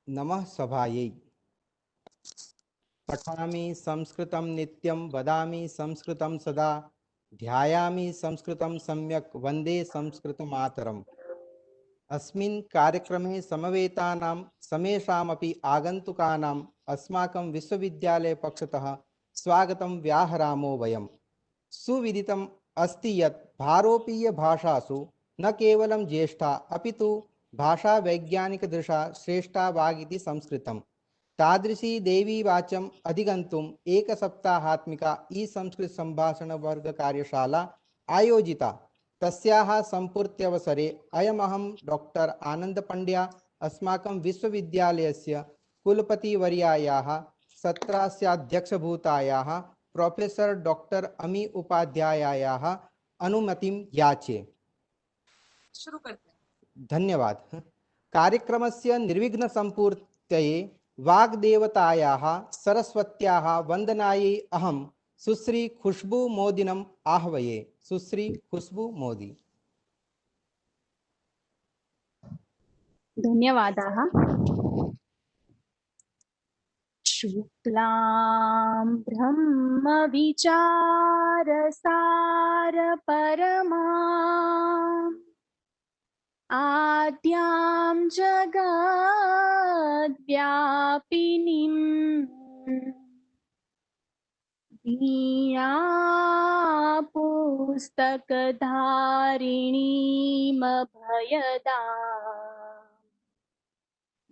नमः सभायै। पठामि संस्कृतं नित्यं, वदामि संस्कृतं सदा, ध्यायामि संस्कृतं सम्यक्, वन्दे संस्कृतमातरम्। अस्मिन् कार्यक्रमे समवेतानां समेषामपि आगन्तुकानाम् अस्माकं विश्वविद्यालयपक्षतः स्वागतं व्याहरामो वयम्। सुविदितम् अस्ति यत् भारोपीयभाषासु न केवलं ज्येष्ठा अपितु भाषावैज्ञानिकदृशा श्रेष्ठा वागिति संस्कृतम्। तादृशी देवी वाचम् अधिगन्तुम् एकसप्ताहात्मिका ई-संस्कृत संभाषण वर्ग कार्यशाला आयोजिता। तस्याः सम्पूर्त्यवसरे अयमहं डॉक्टर आनंद पंड्या अस्माकं विश्वविद्यालयस्य कुलपतिवर्यायाः सत्रास्याध्यक्षभूतायाः प्रोफेसर डॉक्टर अमी उपाध्यायायाः अनुमतिं याचे। शुरू करते हैं। धन्यवाद। कार्यक्रमस्य निर्विघ्नसम्पूर्तये वाग्देवतायाः सरस्वत्याः वन्दनायै अहं सुश्री खुशबू मोदिनम् आह्वये। सुश्री खुशबू मोदी। धन्यवादाः। शुक्लां ब्रह्मविचारसारपरमाम् आद्यां जगद्व्यापिनीं पुस्तकधारिणीमभयदाम्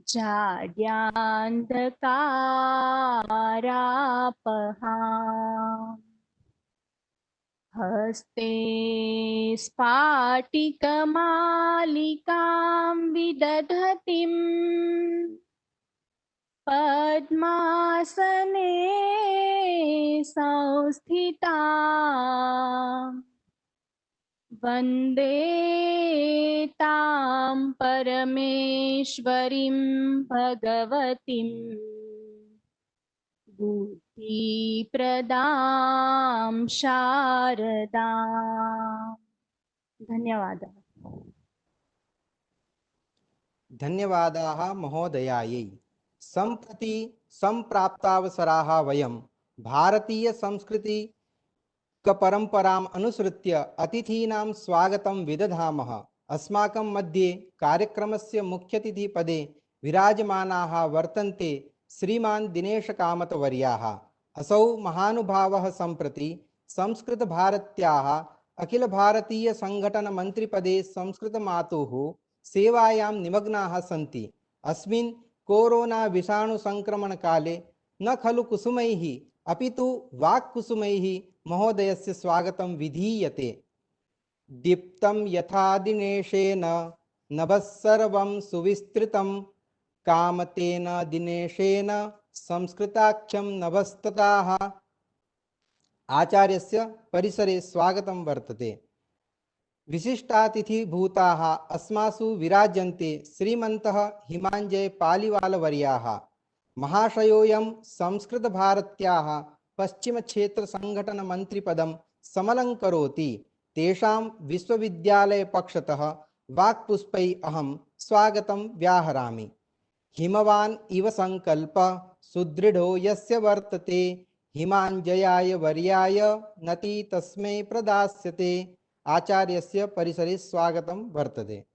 जाड्यान्धकारापहाम् हस्ते स्फाटिकमालिकां विदधतीं पद्मासने संस्थिताम् वन्दे तां परमेश्वरीं भगवतीं बुद्धिप्रदां शारदाम्। धन्यवादः। धन्यवादाः महोदयायै। सम्प्रति सम्प्राप्तावसराः वयं भारतीय संस्कृति परंपराम् अनुसृत्य अतिथीनां स्वागतं विदधामः। अस्माकं मध्ये कार्यक्रमस्य मुख्यातिथिपदे विराजमानाः वर्तन्ते श्रीमान् दिनेश कामतवर्याः। असौ महानुभावः सम्प्रति संस्कृतभारत्याः अखिल भारतीय संगठन मंत्रिपदे संस्कृतमातुः सेवायां निमग्नाः सन्ति। अस्मिन् कोरोना विषाणु संक्रमण काले न खलु कुसुमैः अपितु वाक्कुसुमैः महोदयस्य स्वागतं विधीयते। दीप्तं यथा दिनेशेन नभः सर्वं सुविस्तृतं, कामतेन दिनेशेन संस्कृताख्यं नभस्तताः। आचार्यस्य परिसरे स्वागतं वर्तते। विशिष्टातिथिभूताः अस्मासु विराजन्ते श्रीमन्तः हिमाञ्जय पालिवालवर्याः। महाशयोऽयं संस्कृतभारत्याः पश्चिमक्षेत्रसङ्घटनमन्त्रिपदं समलङ्करोति। तेषां विश्वविद्यालयपक्षतः वाक्पुष्पैः अहं स्वागतं व्याहरामि। हिमवान् इव संकल्प सुदृढो यस्य वर्तते, हिमाञ्जयाय वर्याय नति तस्मै प्रदास्यते। आचार्यस्य परिसरे स्वागतं वर्तते।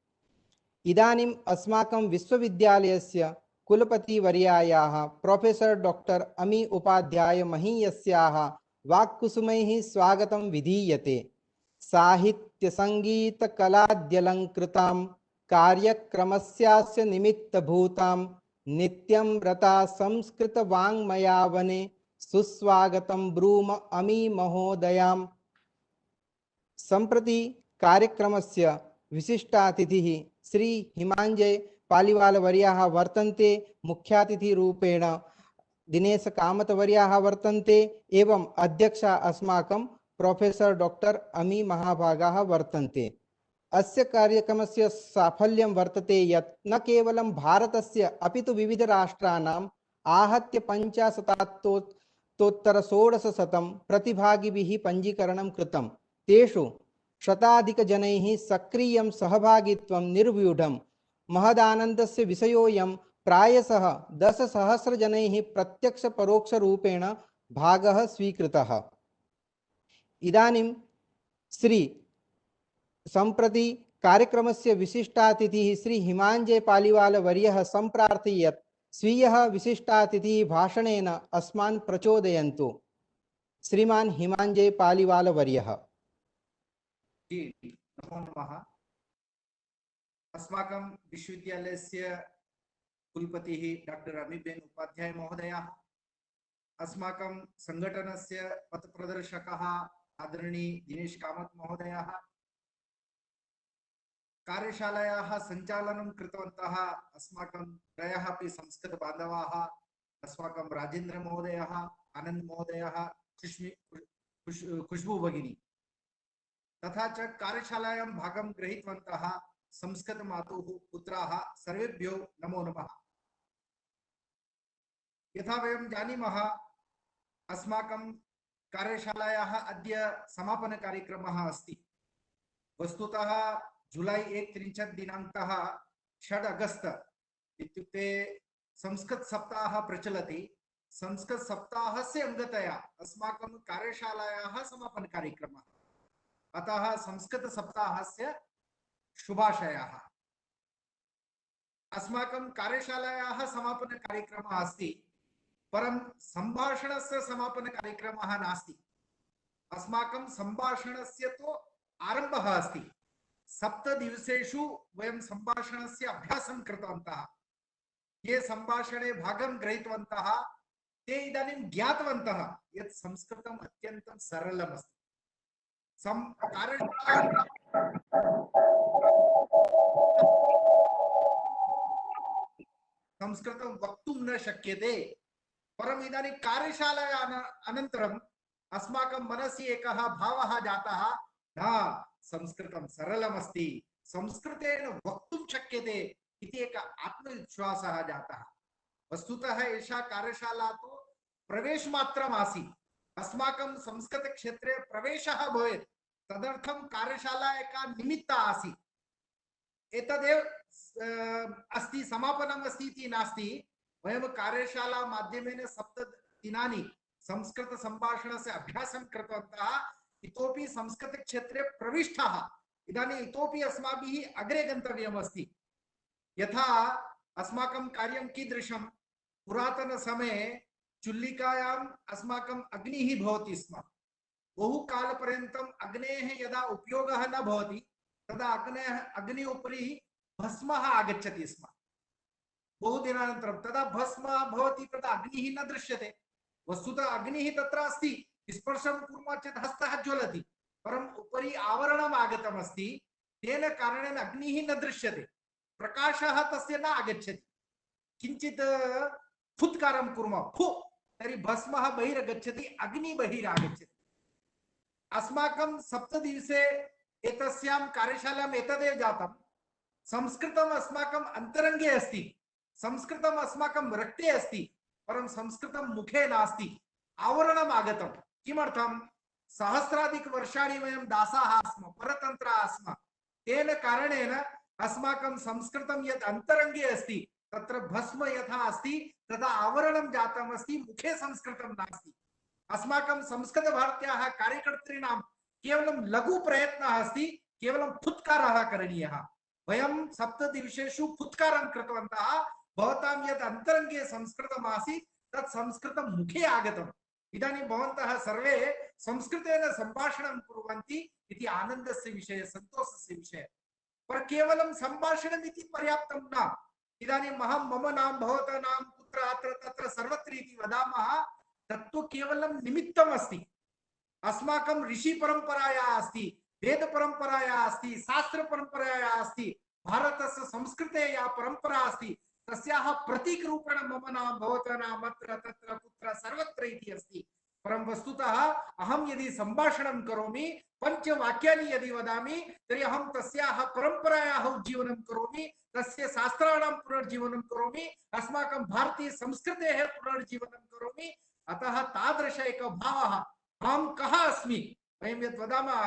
इदानीम् अस्माकं विश्वविद्यालयस्य कुलपतिवर्यायाः प्रोफेसर डॉक्टर अमी उपाध्याय महीयस्याः वाक्कुसुमैः स्वागतं विधीयते। साहित्य संगीत कलाद्यलंकृतां कार्यक्रमस्यास्य निमित्तभूतां नित्यं रता संस्कृत वाङ्मयावने सुस्वागतं ब्रूम अमी महोदयाम्। सम्प्रति कार्यक्रमस्य विशिष्टातिथिः श्री हिमाञ्जय पालिवालवर्याः वर्तन्ते। मुख्यातिथिरूपेण दिनेश कामतवर्याः वर्तन्ते एवं अध्यक्षा अस्माकं प्रोफेसर डॉक्टर अमी महाभागाः वर्तन्ते। अस्य कार्यक्रमस्य साफल्यं वर्तते यत् न केवलं भारतस्य अपितु विविधराष्ट्राणाम् आहत्य 50,000 प्रतिभागिभिः पञ्जीकरणं कृतं। तेषु शताधिकजनैः सक्रियं सहभागित्वं निर्व्यूढम्। महदानन्दस्य विषयोऽयं प्रायशः 10,000 जनैः प्रत्यक्षपरोक्षरूपेण भागः स्वीकृतः। इदानीं श्री सम्प्रति कार्यक्रमस्य विशिष्टातिथिः श्री हिमाञ्जय पालिवाल वर्यः सम्प्रार्थी यत् स्वीयः विशिष्टातिथिः भाषणेन अस्मान् प्रचोदयन्तु। श्रीमान हिमाञ्जय पालिवाल वर्यः। जी, नमो नमः। अस्माकं विश्वविद्यालयस्य कुलपतिः डॉक्टर अमीबेन उपाध्याय महोदयः, अस्माकं संगठनस्य पथप्रदर्शकः आदरणीय दिनेश कामत महोदयः, कार्यशालायाः सञ्चालनं कृतवन्तः अस्माकं त्रयः अपि संस्कृतबान्धवाः, अस्माकं राजेन्द्र महोदयः, आनंद महोदयः, खुशबू भगिनी, तथा च कार्यशालायां भागं गृहीतवन्तः संस्कृतमातुः पुत्राः सर्वेभ्यो नमो नमः। यथा वयं जानीमः, अस्माकं कार्यशालायाः अद्य समापनकार्यक्रमः अस्ति। वस्तुतः जुलै 31 दिनाङ्कः 6 अगस्त इत्युक्ते संस्कृत सप्ताहः प्रचलति। संस्कृत सप्ताहस्य अंगतया अस्माकं कार्यशालायाः समापनकार्यक्रमः, अतः संस्कृत सप्ताहस्य शुभाशयाः। अस्माकं कार्यशालायाः समापनकार्यक्रमः अस्ति, परं संभाषणस्य समापनकार्यक्रमः नास्ति। अस्माकं संभाषणस्य तु आरम्भः अस्ति। 7 दिवसेषु वयं संभाषणस्य अभ्यासं कृतवन्तः। ये संभाषणे भागं गृहीतवन्तः ते इदानीं ज्ञातवन्तः यत् संस्कृतम् अत्यन्तं सरलमस्ति। संस्कृतं वक्तुं न शक्यते, परम् इदानीं कार्यशालाया अनन्तरम् अस्माकं मनसि एकः भावः जातः, न संस्कृतं सरलमस्ति, संस्कृतेन वक्तुं शक्यते इति एक आत्मविश्वासः जातः। वस्तुतः एषा कार्यशाला तु प्रवेशमात्रम् आसीत्। अस्माकं संस्कृतक्षेत्रे प्रवेशः भवेत्, तदर्थं कार्यशाला एका निमित्ता आसीत्। एतदेव अस्ति, समापनम् अस्ति इति नास्ति। वयं कार्यशाला माध्यमेन 7 दिनानि संस्कृत संभाषणस्य अभ्यासं कृतवन्तः। इतोपि संस्कृतक्षेत्रे प्रविष्टाः। इदानीम् इतोपि अस्माभिः अग्रे गन्तव्यम् अस्ति। यथा अस्माकं कार्यं कीदृशं, पुरातनसमये चुल्लिकायाम् अस्माकम् अग्निः भवति स्म। बहुकालपर्यन्तम् अग्नेः यदा उपयोगः न भवति तदा अग्नि उपरि भस्मः आगच्छति स्म। बहुदिनानन्तरं तदा भस्मः भवति, तदा अग्निः न दृश्यते। वस्तुतः अग्निः तत्र अस्ति, स्पर्शं कुर्मः चेत् हस्तः ज्वलति, परम् उपरि आवरणम् आगतम् अस्ति, तेन कारणेन अग्निः न दृश्यते, प्रकाशः तस्य न आगच्छति। किञ्चित् फुत्कारं कुर्मः, फु, तर्हि भस्मः बहिरागच्छति, अग्निः बहिरागच्छति। अस्माकं 7 दिवसे एतस्यां कार्यशालायाम् एतदेव जातं। संस्कृतम् अस्माकम् अन्तरङ्गे अस्ति, संस्कृतम् अस्माकं रक्ते अस्ति, परं संस्कृतं मुखे नास्ति, आवरणम् आगतं। किमर्थं? सहस्राधिकवर्षाणि वयं दासाः स्म, परतन्त्राः स्म। तेन कारणेन अस्माकं संस्कृतं यत् अन्तरङ्गे अस्ति तत्र भस्म यथा अस्ति तथा आवरणं जातम् अस्ति, मुखे संस्कृतं नास्ति। अस्माकं संस्कृतभारत्याः कार्यकर्तॄणां केवलं लघु प्रयत्नः अस्ति, केवलं फुत्कारः करणीयः। वयं 7 दिवसेषु फुत्कारं कृतवन्तः। भवतां यत् अन्तरङ्गे संस्कृतम् आसीत् तत् संस्कृतं मुखे आगतम्। इदानीं भवन्तः सर्वे संस्कृतेन सम्भाषणं कुर्वन्ति इति आनन्दस्य विषयः, सन्तोषस्य विषयः। पर केवलं सम्भाषणम् इति पर्याप्तं न। इदानीम् अहं मम नाम, भवतः नाम, कुत्र, अत्र तत्र सर्वत्र इति वदामः, तत्तु केवलं निमित्तम् अस्ति। अस्माकं ऋषि परम्परायाः अस्ति, वेद परम्परायाः अस्ति, शास्त्र परम्परायाः अस्ति, भारतस्य संस्कृते या परम्परा अस्ति तस्याः प्रतीक रूपेण मम नाम, भवतः नाम, अत्र तत्र कुत्र सर्वत्र इति अस्ति। परं वस्तुतः अहं यदि सम्भाषणं करोमि, पञ्चवाक्यानि यदि वदामि, तर्हि अहं तस्याः परम्परायाः उज्जीवनं करोमि, तस्य शास्त्राणां पुनर्जीवनं करोमि, अस्माकं भारतीय संस्कृतेः पुनर्जीवनं करोमि। अतः तादृश एक भावः, अहं कः अस्मि, वयं यत् वदामः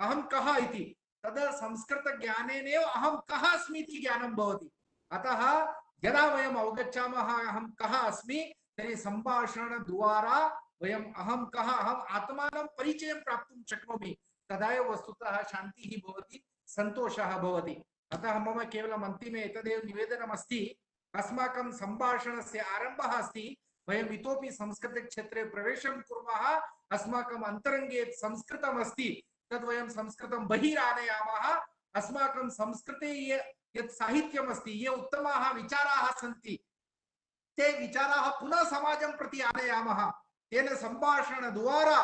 अहं कः इति, तद् संस्कृतज्ञानेनैव अहं कः अस्मि इति ज्ञानं भवति। अतः यदा वयम् अवगच्छामः अहं कः अस्मि तर्हि सम्भाषणद्वारा वयम् अहं कः अहम् आत्मानं परिचयं प्राप्तुं शक्नोमि। तदा एव वस्तुतः शान्तिः भवति, सन्तोषः भवति। अतः मम केवलम् अन्तिमे एतदेव निवेदनमस्ति, अस्माकं सम्भाषणस्य आरम्भः अस्ति, वयम् इतोपि संस्कृतक्षेत्रे प्रवेशं कुर्मः, अस्माकम् अन्तरङ्गे यत् संस्कृतम् अस्ति तद् वयं संस्कृतं बहिरानयामः, अस्माकं संस्कृते यत् साहित्यम् अस्ति, ये उत्तमाः विचाराः सन्ति ते विचाराः पुनः समाजं प्रति आनयामः। तेन सम्भाषणद्वारा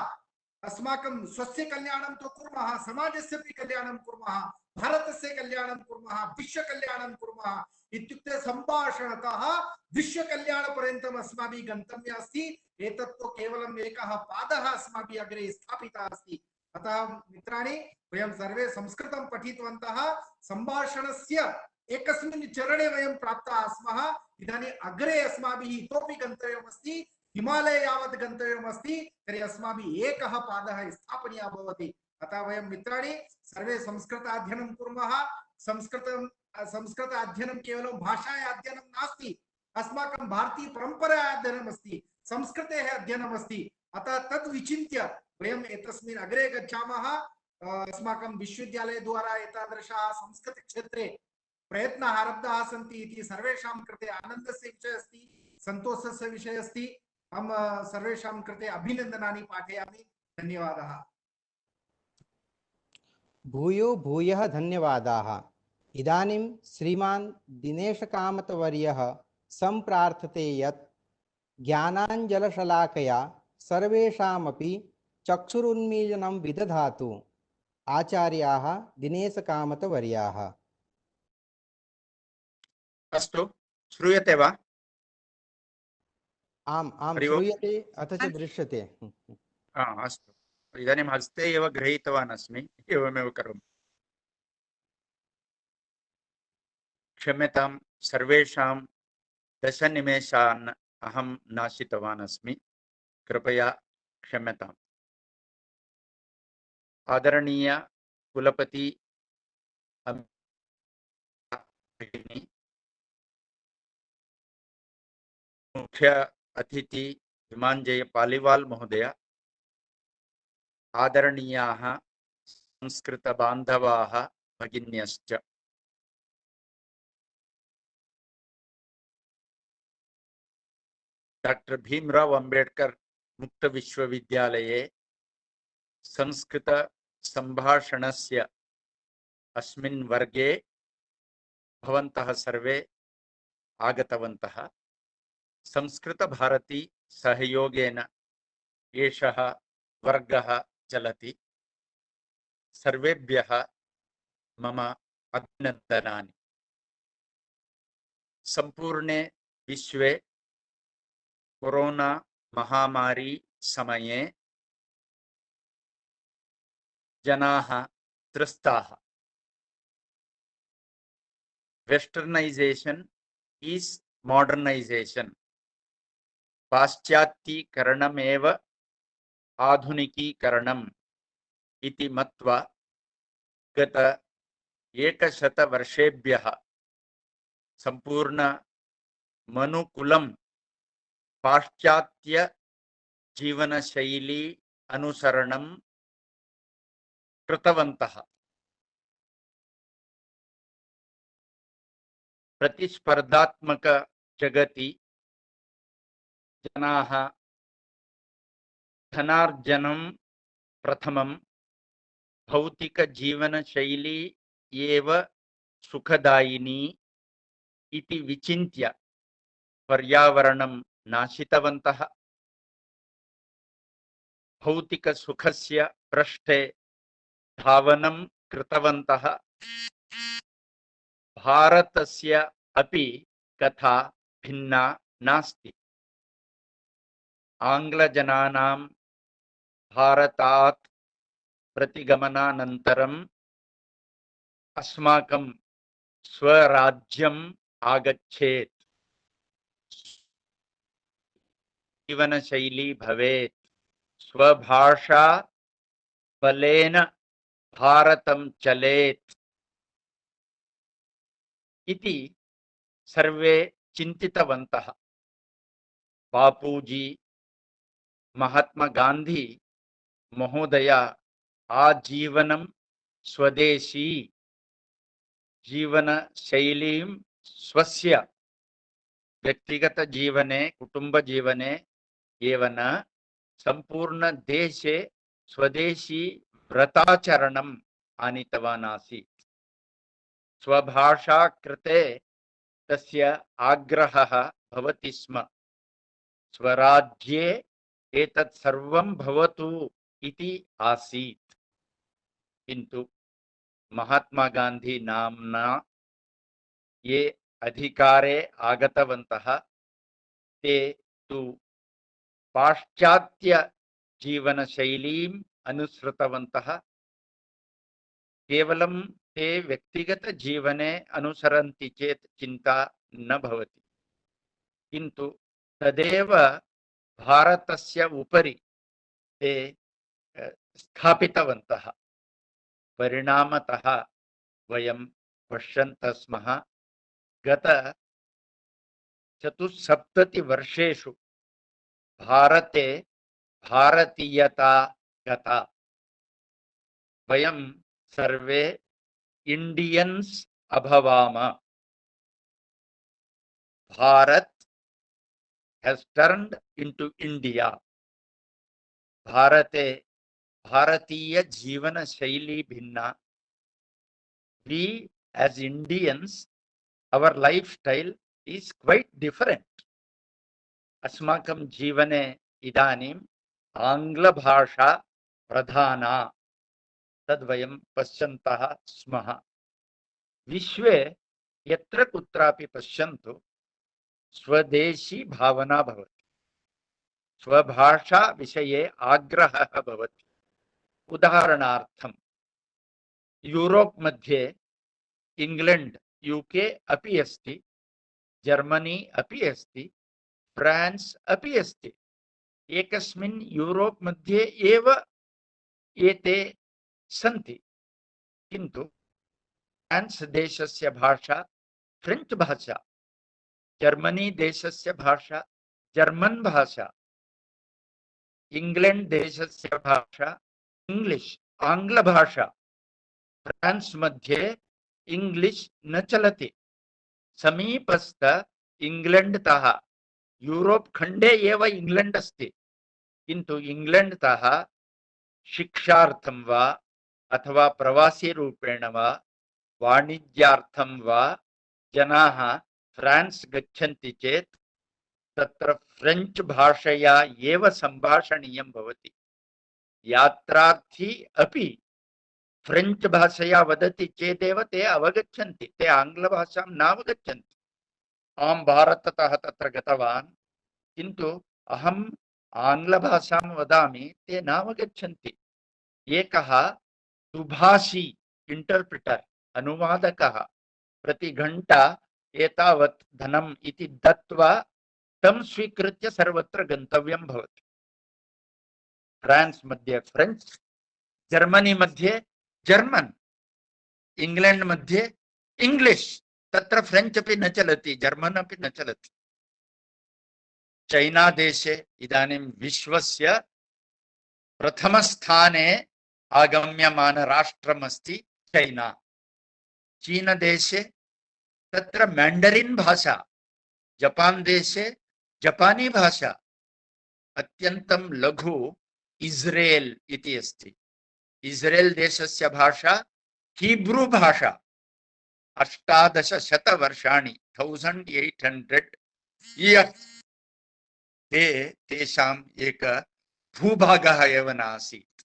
अस्माकं स्वस्य कल्याणं तु कुर्मः, समाजस्य अपि कल्याणं कुर्मः, भारतस्य कल्याणं कुर्मः, विश्वकल्याणं कुर्मः। इत्युक्ते सम्भाषणतः विश्वकल्याणपर्यन्तम् अस्माभिः गन्तव्यम् अस्ति। एतत् तु केवलम् एकः पादः अस्माभिः अग्रे स्थापितः अस्ति। अतः मित्राणि, वयं सर्वे संस्कृतं पठितवन्तः, सम्भाषणस्य एकस्मिन् चरणे वयं प्राप्ताः स्मः। इदानीम् अग्रे अस्माभिः इतोपि गन्तव्यमस्ति, हिमालये यावत् गन्तव्यमस्ति, तर्हि अस्माभिः एकः पादः स्थापनीयः भवति। अतः वयं मित्राणि सर्वे संस्कृताध्ययनं कुर्मः। संस्कृत अध्ययनं केवलं भाषायाः अध्ययनं नास्ति, अस्माकं भारतीयपरम्परायाः अध्ययनम् अस्ति, संस्कृतेः अध्ययनम् अस्ति। अतः तद् विचिन्त्य वयम् एतस्मिन् अग्रे गच्छामः। अस्माकं विश्वविद्यालयद्वारा एतादृशाः संस्कृतक्षेत्रे प्रयत्नाः आरब्धाः सन्ति इति सर्वेषां कृते आनन्दस्य विषयः अस्ति, सन्तोषस्य विषयः अस्ति। अहं सर्वेषां कृते अभिनन्दनानि पाठयामि। धन्यवादः। भूयो भूयः धन्यवादाः। इदानीं श्रीमान् दिनेशकामतवर्यः सम्प्रार्थते यत् ज्ञानाञ्जलशलाकया सर्वेषामपि चक्षुरुन्मीलनं विदधातु। आचार्याः दिनेशकामतवर्याः। अस्तु, श्रूयते वा? आम् आम् हरि ओम्। श्रूयते, अथ च दृश्यते। अस्तु, इदानीं हस्ते एव गृहीतवान् अस्मि, एवमेव करोमि। क्षम्यतां, सर्वेषां 10 निमेषान् अहं नाशितवान् अस्मि, कृपया क्षम्यताम्। आदरणीय कुलपति भगिनी, मुख्य अतिथि हिमांजय पालिवाल महोदय, आदरणीयाः संस्कृत बान्धवाः भगिन्यश्च, डॉक्टर भीमराव अंबेडकर मुक्त विश्वविद्यालये संस्कृत संभाषणस्य अस्मिन् वर्गे भवन्तः सर्वे आगतवन्तः। संस्कृत भारती सहयोगेन एषः वर्गः चलति। सर्वेभ्यः मम अभिनन्दनानि। संपूर्णे विश्वे कोरोना महामारी समये जनाः त्रस्ताः। Westernisation is modernisation. पाश्चात्तीकरणमेव आधुनिकीकरणम् इति मत्वा गत 100 वर्षेभ्यः संपूर्ण मनुकुलं पाश्चात्य जीवनशैली अनुसरणं कृतवन्तः। प्रतिस्पर्धात्मक जगति जनाः धनार्जनं प्रथमं, भौतिक जीवनशैली एव सुखदायिनी इति विचिन्त्य पर्यावरणं नाशितवन्तः। भौतिक सुखस्य पृष्ठे धावनं कृतवन्तः। भारतस्य अपि कथा भिन्ना नास्ति। आंग्लजनानां भारतात् प्रतिगमनानन्तरम् अस्माकं स्वराज्यम् आगच्छेत्, जीवनशैली भवेत्, स्वभाषा बलेन भारतं चलेत् इति सर्वे चिन्तितवन्तः। बापूजी, महात्मा गांधी महोदय आजीवनं स्वदेशी जीवनशैलीं स्वस्य व्यक्तिगतजीवने कुटुम्बजीवने एव न सम्पूर्णदेशे स्वदेशी व्रताचरणम् आनीतवान् आसीत्। स्वभाषा कृते तस्य आग्रहः भवति स्म। स्वराज्ये एतत् सर्वं भवतु इति आसीत्। किन्तु महात्मा गांधी नाम्ना ये अधिकारे आगतवन्तः ते तु पाश्चात्य जीवनशैलीम् अनुसृतवन्तः। केवलं ते व्यक्तिगत जीवने अनुसरन्ति चेत् चिन्ता न भवति, किन्तु तदेव भारतस्य उपरि ते स्थापितवन्तः। परिणामतः वयं पश्यन्तः स्मः, गत 74 वर्षेषु भारते भारतीयता गता। वयं सर्वे इंडियंस अभवाम। Bharat has turned into India. भारते भारतीय जीवन शैली भिन्ना। We as Indians, our lifestyle is quite different. अस्माकं जीवने इदानीम् आंग्ल भाषा प्रधाना, तद्वयं पश्यन्तः स्मः। विश्वे यत्र कुत्रापि पश्यन्तु स्वदेशी भावना भवति, स्वभाषा विषये आग्रहः भवति। उदाहरणार्थं यूरोप मध्ये इंग्लैंड यूके अपि अस्ति, जर्मनी अपि अस्ति, फ्रांस अपि अस्ति। एकस्मिन् यूरोप मध्ये एव एते सन्ति, किन्तु फ्रांस देशस्य भाषा फ्रेंच भाषा, जर्मनी देशस्य भाषा जर्मन भाषा, इंग्लैंड देशस्य भाषा इंग्लिश आंग्ल भाषा। फ्रांस मध्ये इंग्लिश न चलति। समीपस्थ इंग्लैंड तः यूरोप खंडे एव इंग्लैंड अस्ति, किन्तु इंग्लैंड तः शिक्षार्थं वा अथवा प्रवासी रूपेण वा वाणिज्यार्थं वा जनाः फ्रांस गच्छन्ति चेत् तत्र फ्रेंच भाषया एव संभाषणीयं भवति। यात्रार्थी अपि फ्रेंच भाषया वदति चेदेव ते अवगच्छन्ति, ते आंग्ल भाषां नावगच्छन्ति। अहं भारततः तत्र गतवान्, किन्तु अहम् आंग्ल भाषां वदामि, ते नावगच्छन्ति। एकः सुभाषी इंटरप्रिटर अनुवादकः प्रतिघण्टा एतावत् धनम् इति दत्त्वा तं स्वीकृत्य सर्वत्र गन्तव्यं भवति। फ्रांस मध्ये फ्रेंच, जर्मनी मध्ये जर्मन, इंग्लैंड मध्ये इंग्लिश। तत्र फ्रेंच अपि न चलति, जर्मन अपि न चलति। चैना देशे इदानीं विश्वस्य प्रथमस्थाने आगम्यमान राष्ट्रमस्ति चैना। चीन देशे तत्र मैंडरिन भाषा, जपान देशे जपानी भाषा, अत्यन्तं लघु इस्रेल इति अस्ति। इस्रेल देशस्य भाषा हीब्रू भाषा। 1800 वर्षाणि 1800 इयर्स् तेषाम् एक भूभागः एव नासीत्।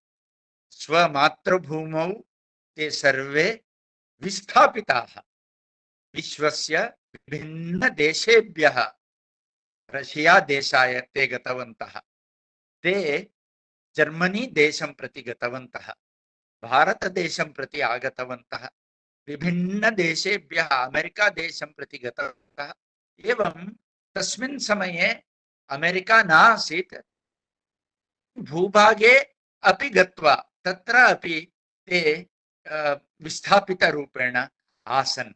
स्वमातृभूमौ ते सर्वे विस्थापिताः। विश्वस्य विभिन्न देशेभ्यः रशिया देशाय ते गतवन्तः। ते जर्मनी देशं प्रति गतवन्तः, भारत देशं प्रति आगतवन्तः, विभिन्न देशेभ्यः अमेरिका देशं प्रति गतवन्तः। एवं तस्मिन् समये अमेरिका नासीत्, भूभागे अपि गत्वा तत्र अपि ते विस्थापितरूपेण आसन्।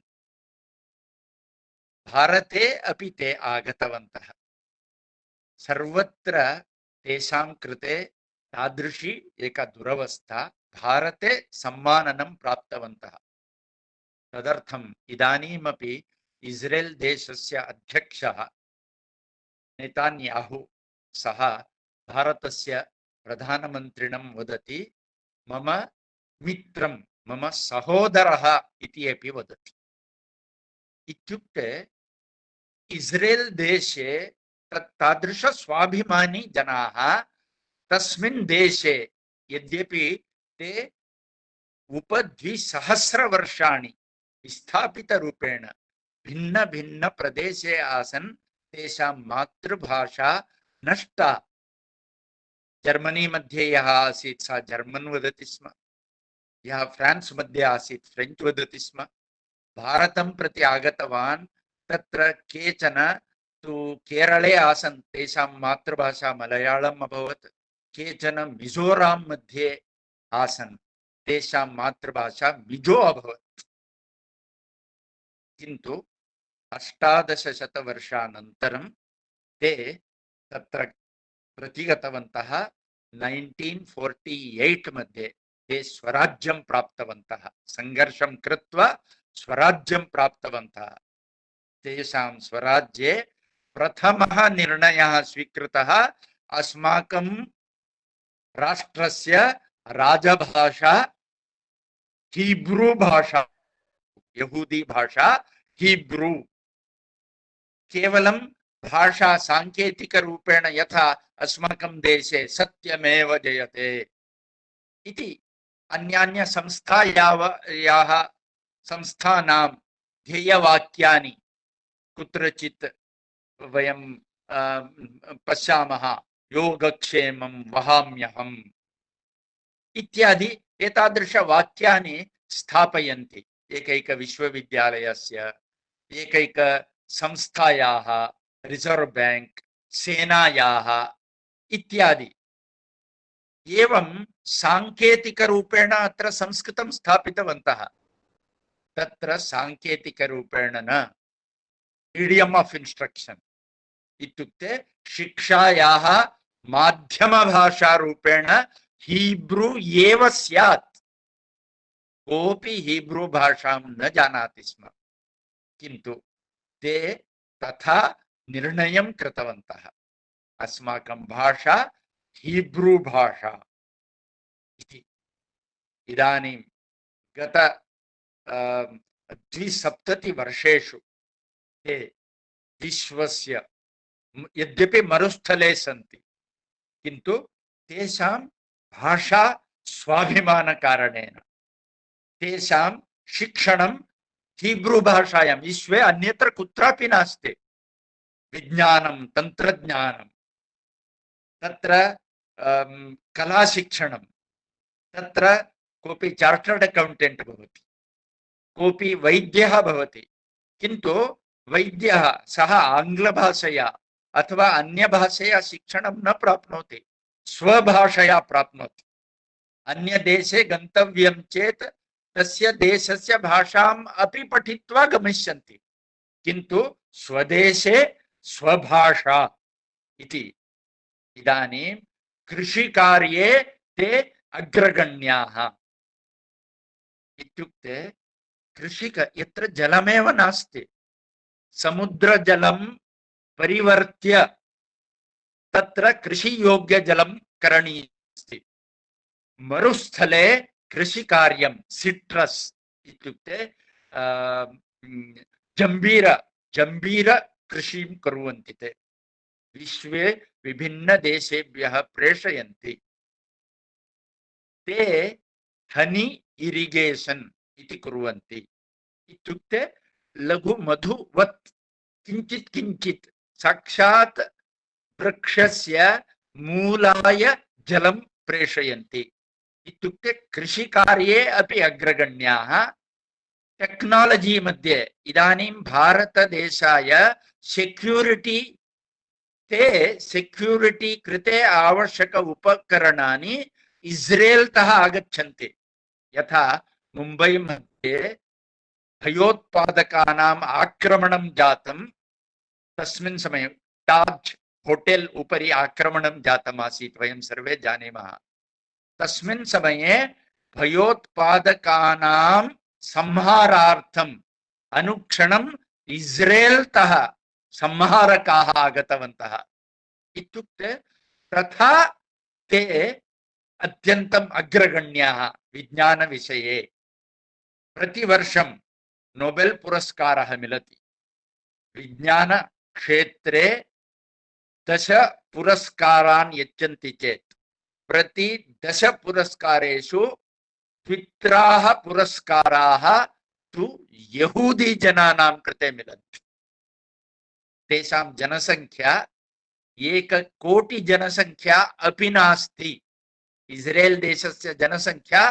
भारते अपि ते आगतवन्तः। सर्वत्र तेषां कृते तादृशी एका दुरवस्था, भारते सम्माननं प्राप्तवन्तः। तदर्थम् इदानीमपि इस्रेल् देशस्य अध्यक्षः नेतान्याहु सः भारतस्य प्रधानमन्त्रिणं वदति मम मित्रं मम सहोदरः इति अपि वदति। इत्युक्ते इस्रेल् देशे तादृश स्वाभिमानी जनाः तस्मिन् देशे यद्यपि ते उपद्विसहस्रवर्षाणि विस्थापितरूपेण भिन्न भिन्न प्रदेशे आसन्, तेषां मातृभाषा नष्टा। जर्मनी मध्ये यः आसीत् सः जर्मन् वदति स्म, यः फ्रान्स् मध्ये आसीत् फ्रेञ्च् वदति स्म। भारतं प्रति आगतवान्, तत्र केचन तु केरले आसन्, तेषां मातृभाषा मलयाळम् अभवत्। केचन मिजोराम मध्ये आसन्, तेषां मातृभाषा मिजो अभवत्। किन्तु 18 वर्षानन्तरं ते तत्र प्रतिगतवन्तः। 1948 मध्ये ते स्वराज्यं प्राप्तवन्तः, संघर्षं कृत्वा स्वराज्यं प्राप्तवन्तः। तेषां स्वराज्ये प्रथमः निर्णयः स्वीकृतः, अस्माकं राष्ट्रस्य राजभाषा हीब्रू भाषा, यहूदी भाषा हीब्रू। केवलं भाषा सांकेतिक रूपेण यथा अस्माकं देशे सत्यमेव जयते इति अन्यान्य संस्थायाः संस्थानां ध्येयवाक्यानि कुत्रचित् वयं पश्यामः, योगक्षेमं वहाम्यहम् इत्यादि एतादृशवाक्यानि स्थापयन्ति। एकैक विश्वविद्यालयस्य, एकैक संस्थायाः, रिजर्व बैंक, सेनायाः इत्यादि। एवं सांकेतिक रूपेण अत्र संस्कृतं स्थापितवन्तः। तत्र सांकेतिक रूपेण न, मीडियम ऑफ इंस्ट्रक्शन इत्युक्ते शिक्षायाः माध्यमभाषा रूपेण हीब्रू एव स्यात्। कोऽपि हीब्रू भाषां न जानाति स्म, किन्तु ते तथा निर्णयं कृतवन्तः, अस्माकं भाषा हीब्रू भाषा इति। इदानीं गत 270 वर्षेषु ते विश्वस्य यद्यपि मरुस्थले सन्ति, किन्तु तेषां भाषा स्वाभिमानकारणेन तेषां शिक्षणं हीब्रू भाषायां, विश्वे अन्यत्र कुत्रापि नास्ति। विज्ञानं, तन्त्रज्ञानं, तत्र कलाशिक्षणं, तत्र कोऽपि चार्टर्ड अकौण्टेण्ट् भवति, कोऽपि वैद्यः भवति, किन्तु वैद्यः सः आङ्ग्लभाषया अथवा अन्यभाषया शिक्षणं न प्राप्नोति, स्वभाषया प्राप्नोति। अन्यदेशे गन्तव्यं चेत् तस्य देशस्य भाषाम् अपि पठित्वा गमिष्यन्ति, किन्तु स्वदेशे स्वभाषा इति। इदानीं कृषिकार्ये ते अग्रगण्याः। इत्युक्ते कृषिक यत्र जलमेव नास्ति, समुद्रजलं परिवर्त्य तत्र कृषियोग्यजलं करणीयमस्ति। मरुस्थले कृषिकार्यं सिट्रस् इत्युक्ते जम्बीर कृषिं कुर्वन्ति ते, विश्वे विभिन्न देशेभ्यः प्रेषयन्ति। ते हनी इरिगेशन् इति कुर्वन्ति, इत्युक्ते लघु मधुवत् किञ्चित् किञ्चित् साक्षात् वृक्षस्य मूलाय जलं प्रेषयन्ति। इत्युक्ते कृषिकार्ये अपि अग्रगण्याः। टेक्नोलॉजी मध्ये इदानीं भारतदेशाय सेक्यूरिटी, ते सेक्यूरिटी कृते आवश्यक उपकरणानि इस्रेल् तः आगच्छन्ति। यथा मुम्बै मध्ये भयोत्पादकानाम् आक्रमणं जातं तस्मिन् समये ताज होटेल उपरि आक्रमणं जातम् आसीत् वयं सर्वे जानीमः। तस्मिन् समये भयोत्पादकानां संहारार्थम् अनुक्षणम् इस्रेल्तः संहारकाः आगतवन्तः। इत्युक्ते तथा ते अत्यन्तम् अग्रगण्याः विज्ञानविषये। प्रतिवर्षं नोबेल पुरस्कारः मिलति। विज्ञान क्षेत्रे 10 पुरस्कारान् यच्छन्ति चेत् प्रति 10 पुरस्कारेषु द्वित्राः पुरस्काराः तु यहूदी जनानां कृते मिलन्ति। तेषां जनसंख्या 1 कोटि जनसंख्या अपि नास्ति। इस्रेल देशस्य जनसंख्या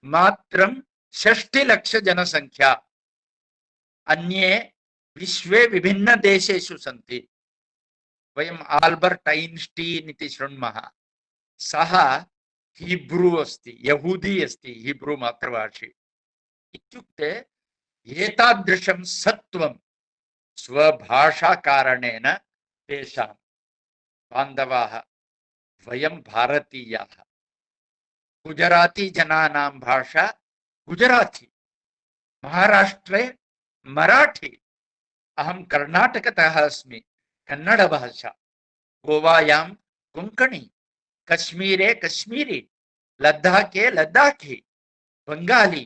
मात्रं 60 लक्ष जनसंख्या। अन्ये विश्वे विभिन्न देशेषु सन्ति। वयम् आल्बर्ट् ऐन्स्टीन् इति शृण्मः। सः हिब्रू अस्ति, यहूदी अस्ति, हिब्रू मातृभाषी। इत्युक्ते एतादृशं सत्वं स्वभाषाकारणेन तेषां बान्धवाः वयं भारतीयाः। गुजराती जनानां भाषा गुजराती, महाराष्ट्रे मराठी, अहं कर्णाटकतः अस्मि, कन्नड भाषा, गोवायां कोंकणी, कश्मीरे कश्मीरी, लद्दाखे लद्दाखी, बंगाली,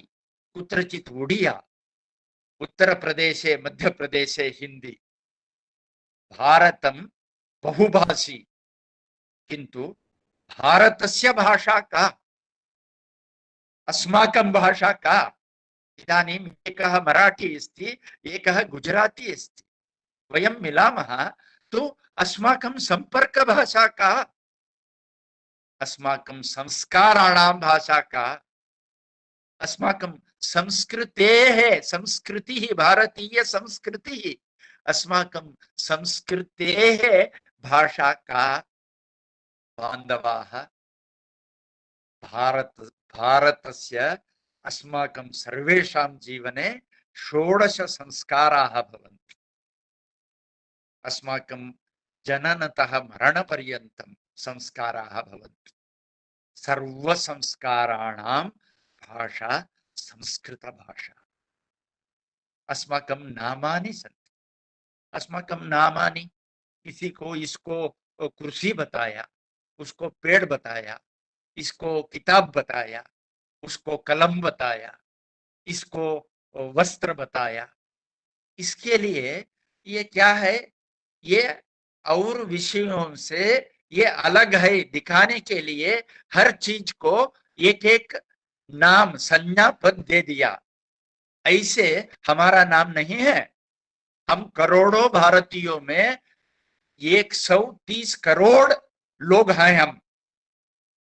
कुत्रचित् उड़िया, उत्तर प्रदेशे मध्य प्रदेशे हिंदी। भारतं बहुभाषी, किन्तु भारतस्य भाषा का, अस्माकं भाषा का? इदानीम् एकः मराठी अस्ति, एकः गुजराती अस्ति। वयं मिलामः तु अस्माकं सम्पर्कभाषा का? अस्माकं संस्काराणां भाषा का? अस्माकं संस्कृतेः, संस्कृतिः, भारतीय संस्कृतिः, अस्माकं संस्कृतेः भाषा का? बान्धवाः, भारतस्य अस्माकं सर्वेषां जीवने 16 संस्काराः भवन्ति। अस्माकं जननतः मरणपर्यन्तं संस्काराः भवन्ति। सर्वसंस्काराणां भाषा संस्कृतभाषा। अस्माकं नामानि सन्ति। अस्माकं नामानि, किसी को इसको कुर्सी बताया, उसको पेड़ बताया, इसको किताब बताया, उसको कलम बताया, इसको वस्त्र बताया। इसके लिए ये क्या है? ये और विषयों से ये अलग है दिखाने के लिए हर चीज को एक एक नाम, संज्ञा पद दे दिया। ऐसे हमारा नाम नहीं है। हम करोड़ों भारतीयों में 130 करोड़ लोग हैं। हम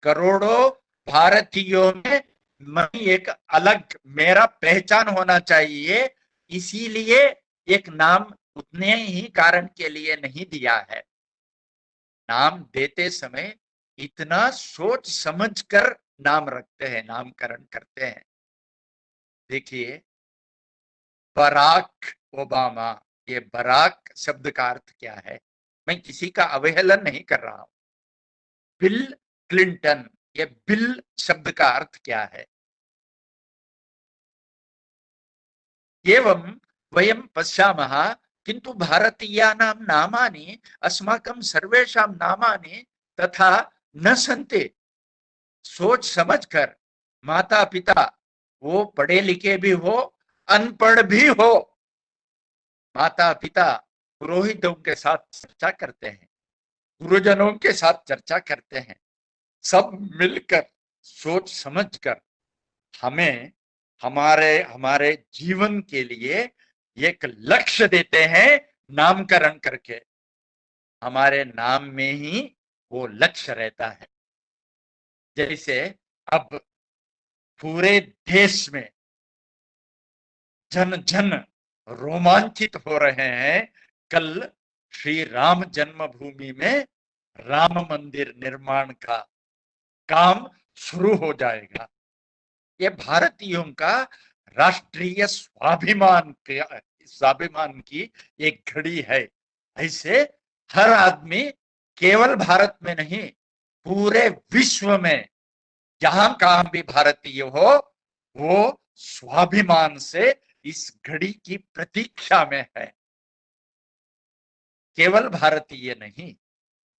करोड़ों भारतीयों में मैं एक अलग, मेरा पहचान होना चाहिए, इसीलिए एक नाम उतने ही कारण के लिए नहीं दिया है। नाम देते समय इतना सोच समझकर नाम रखते हैं, नामकरण करते हैं। देखिए, बराक ओबामा, ये बराक शब्द का अर्थ क्या है? मैं किसी का अवहेलन नहीं कर रहा हूं। बिल क्लिंटन, ये बिल शब्द का अर्थ क्या है? एवं वयं पश्यामः, किन्तु भारतीयानां नामानि, अस्माकं सर्वेषां नामानि तथा न सन्ति। सोच समझकर, माता पिता वो पढ़े लिखे भी हो, अनपढ़ भी हो, माता पिता पुरोहितों के साथ चर्चा करते हैं, गुरुजनों के साथ चर्चा करते हैं, सब मिलकर सोच समझकर हमें हमारे जीवन के लिए एक लक्ष्य देते हैं, नामकरण करके। हमारे नाम में ही वो लक्ष्य रहता है। जैसे अब पूरे देश में जन जन रोमांचित हो रहे हैं। कल श्री राम जन्मभूमि में राम मंदिर निर्माण का काम शुरू हो जाएगा। ये भारतीयों का राष्ट्रीय स्वाभिमान की एक घड़ी है। ऐसे हर आदमी केवल भारत में नहीं, पूरे विश्व में जहां कहां भी भारतीय हो, वो स्वाभिमान से इस घड़ी की प्रतीक्षा में है। केवल भारतीय नहीं,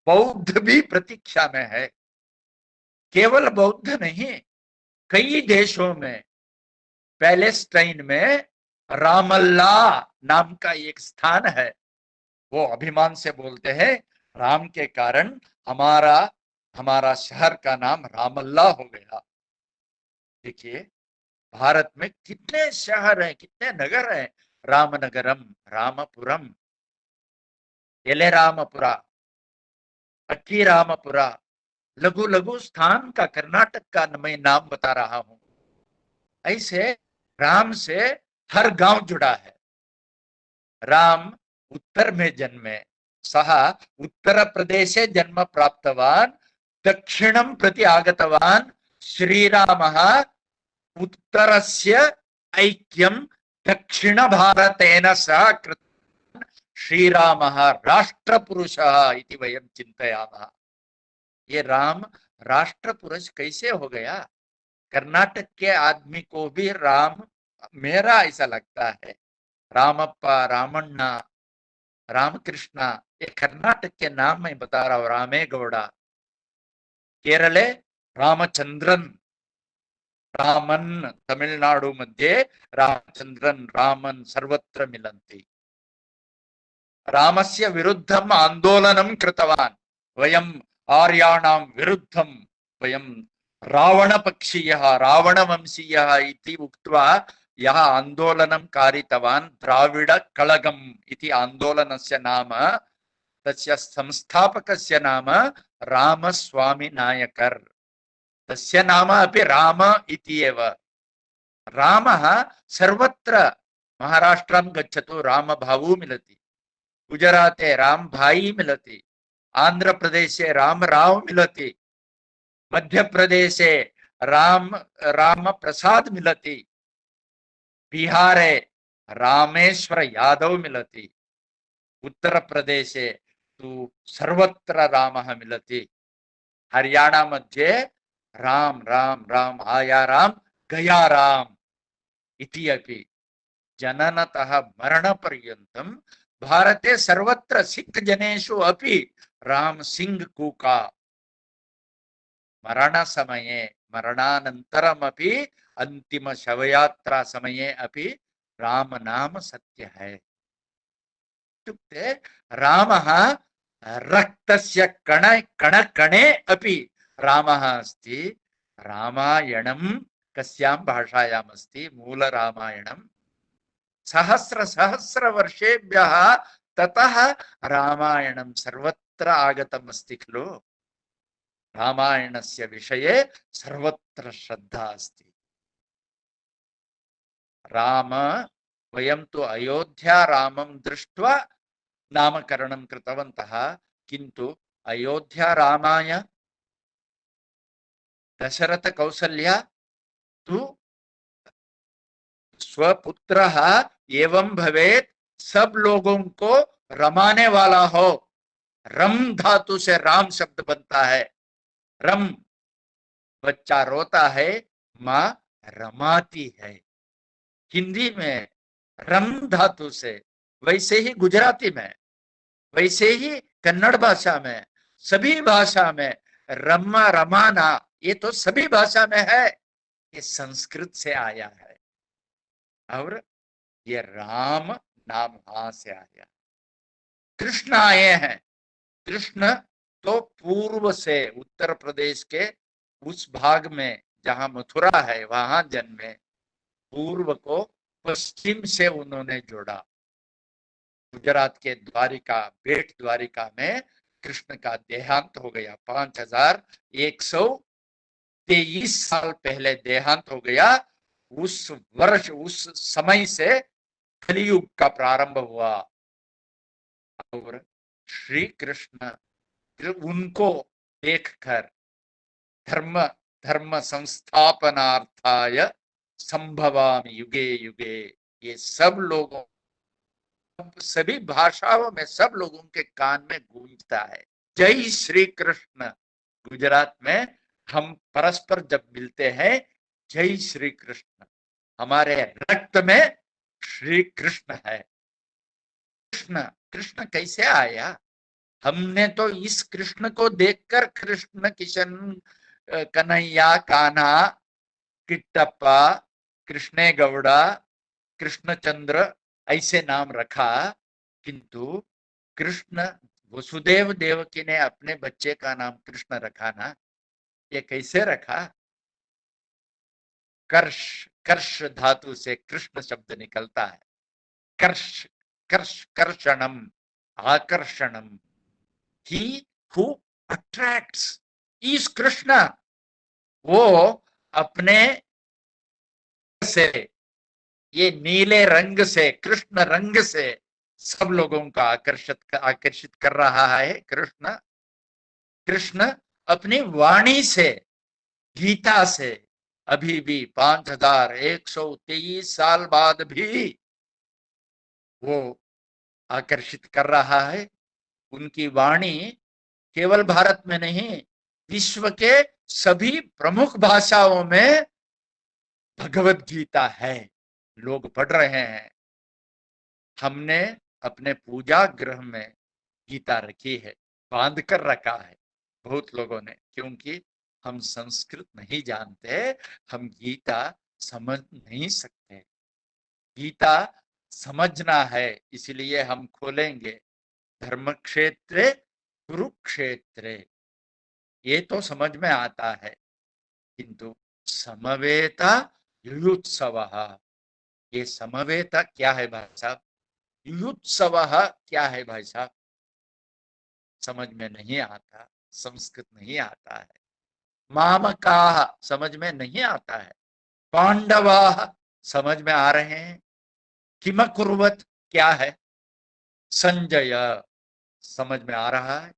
बौद्ध भी प्रतीक्षा में है। केवल बौद्ध नहीं, कई देशों में, पैलेस्टाइन में रामल्ला नाम का एक स्थान है। वो अभिमान से बोलते हैं, राम के कारण हमारा शहर का नाम रामल्ला हो गया। देखिए, भारत में कितने शहर हैं, कितने नगर हैं। रामनगरम, रामपुरम, एले रामपुरा, अक्की रामपुरा, लघु लघु स्थान का कर्नाटक का मैं नाम बता रहा हूं। ऐसे राम से हर गांव जुड़ा है। राम उत्तर में जन्मे, सह उत्तर प्रदेशे जन्म प्राप्तवान, दक्षिणं प्रति आगतवान श्रीरामः उत्तरस्य ऐक्यं दक्षिण भारतेन सह कृतवान् श्रीरामः राष्ट्रपुरुषः इति वयं चिन्तयामः। ये राम राष्ट्रपुरुष कैसे हो गया? कर्नाटक के आदमी को भी राम, मेरा ऐसा लगता है, रामप्पा, रामण्णा, रामकृष्णा, ये कर्नाटक के नाम मैं बता रहा हूं। रामेगौड़ा, केरले रामचंद्रन, रामन, तमिलनाडु मध्ये रामचंद्रन, रामन सर्वत्र मिलन्ति। रामस्य विरुद्धम आंदोलनं कृतवान्, वयम् आर्याणां विरुद्धं, वयं रावणपक्षीयः, रावणवंशीयः इति उक्त्वा यः आंदोलनं कारितवान्, द्राविड कळगम् इति आंदोलनस्य नाम, तस्य संस्थापकस्य नाम रामस्वामी नायकर। तस्य नाम अपि राम इति एव। रामः सर्वत्र, महाराष्ट्रं गच्छतु रामभाऊ मिलति, गुजराते राम भाई मिलति, आंध्र प्रदेशे राम राव मिलति, मध्य प्रदेशे राम प्रसाद मिलति, बिहारे रामेश्वर यादव मिलति, उत्तर प्रदेशे तु सर्वत्र रामः मिलति। हरियाणा मध्ये राम राम राम, आया राम गया राम इति अपि। जननतः मरणपर्यन्तं भारते सर्वत्र सिख जनेषु अपि राम सिंह कूका। मरण समये, मरणानन्तरमपि, अंतिम शवयात्रा समये अपि राम नाम सत्य है। इत्युक्ते रामः रक्तस्य कण कण कणे अपि रामः अस्ति। रामायणं कस्यां भाषायाम् अस्ति? मूल रामायणं सहस्र वर्षेभ्यः ततः रामायणं सर्वत्र आगतम् अस्ति खलु। रामायणस्य विषये सर्वत्र श्रद्धा अस्ति। राम, वयं तु अयोध्या रामं दृष्ट्वा नामकरणं कृतवन्तः, किन्तु अयोध्या रामाय दशरथ कौसल्या तु स्वपुत्रः एवं भवेत्, सब लोगों को रमाने वाला हो। रम धातु से राम शब्द बनता है। रम, बच्चा रोता है, माँ रमाती है। हिंदी में रम धातु से, वैसे ही गुजराती में, वैसे ही कन्नड़ भाषा में, सभी भाषा में रमा रमाना, ये तो सभी भाषा में है। ये संस्कृत से आया है। और ये राम नाम वहां से आया। कृष्ण आए हैं। कृष्ण तो पूर्व से उत्तर प्रदेश के उस भाग में जहां मथुरा है वहां जन्मे। पूर्व को पश्चिम से उन्होंने जोड़ा। गुजरात के द्वारिका, बेट द्वारिका में कृष्ण का देहांत हो गया। 5123 साल पहले देहांत हो गया। उस वर्ष, उस समय से कलियुग का प्रारंभ हुआ। और श्री कृष्ण उनको देखकर धर्म संस्थापनार्थाय संभवामि युगे युगे, ये सब लोगों, सभी भाषाओं में सब लोगों के कान में गूंजता है। जय श्री कृष्ण। गुजरात में हम परस्पर जब मिलते हैं, जय श्री कृष्ण, हमारे रक्त में श्री कृष्ण है। कृष्ण कृष्ण कैसे आया? हमने तो इस कृष्ण को देखकर कृष्ण, किशन, कन्हैया, कान्हा, किट्टप्पा, कृष्णे गौड़ा, कृष्णचंद्र ऐसे नाम रखा, किंतु कृष्ण, वसुदेव देवकी ने अपने बच्चे का नाम कृष्ण रखा ना, ये कैसे रखा? कर्ष, कर्ष धातु से कृष्ण शब्द निकलता है। कर्ष, कर्ष, कर्षणम, आकर्षणम। He who attracts is Krishna. वो अपने से, ये नीले रंग से, कृष्ण रंग से सब लोगों का आकर्षित कर रहा है कृष्ण। कृष्ण अपनी वाणी से, गीता से अभी भी 5123 साल बाद भी वो आकर्षित कर रहा है। उनकी वाणी केवल भारत में नहीं, विश्व के सभी प्रमुख भाषाओं में भगवत गीता है, लोग पढ़ रहे हैं। हमने अपने पूजा गृह में गीता रखी है, बांध कर रखा है बहुत लोगों ने, क्योंकि हम संस्कृत नहीं जानते, हम गीता समझ नहीं सकते। गीता समझना है, इसलिए हम खोलेंगे धर्म क्षेत्रे कुरुक्षेत्रे। ये तो समझ में आता है, किंतु समवेता युयुत्सवः, ये समवेता क्या है भाई साहब? युयुत्सवः क्या है भाई साहब? समझ में नहीं आता, संस्कृत नहीं आता है। मामकाः समझ में नहीं आता है। पांडवाः समझ में आ रहे हैं। किमकुर्वत क्या है? संजय समझ में आ रहा है।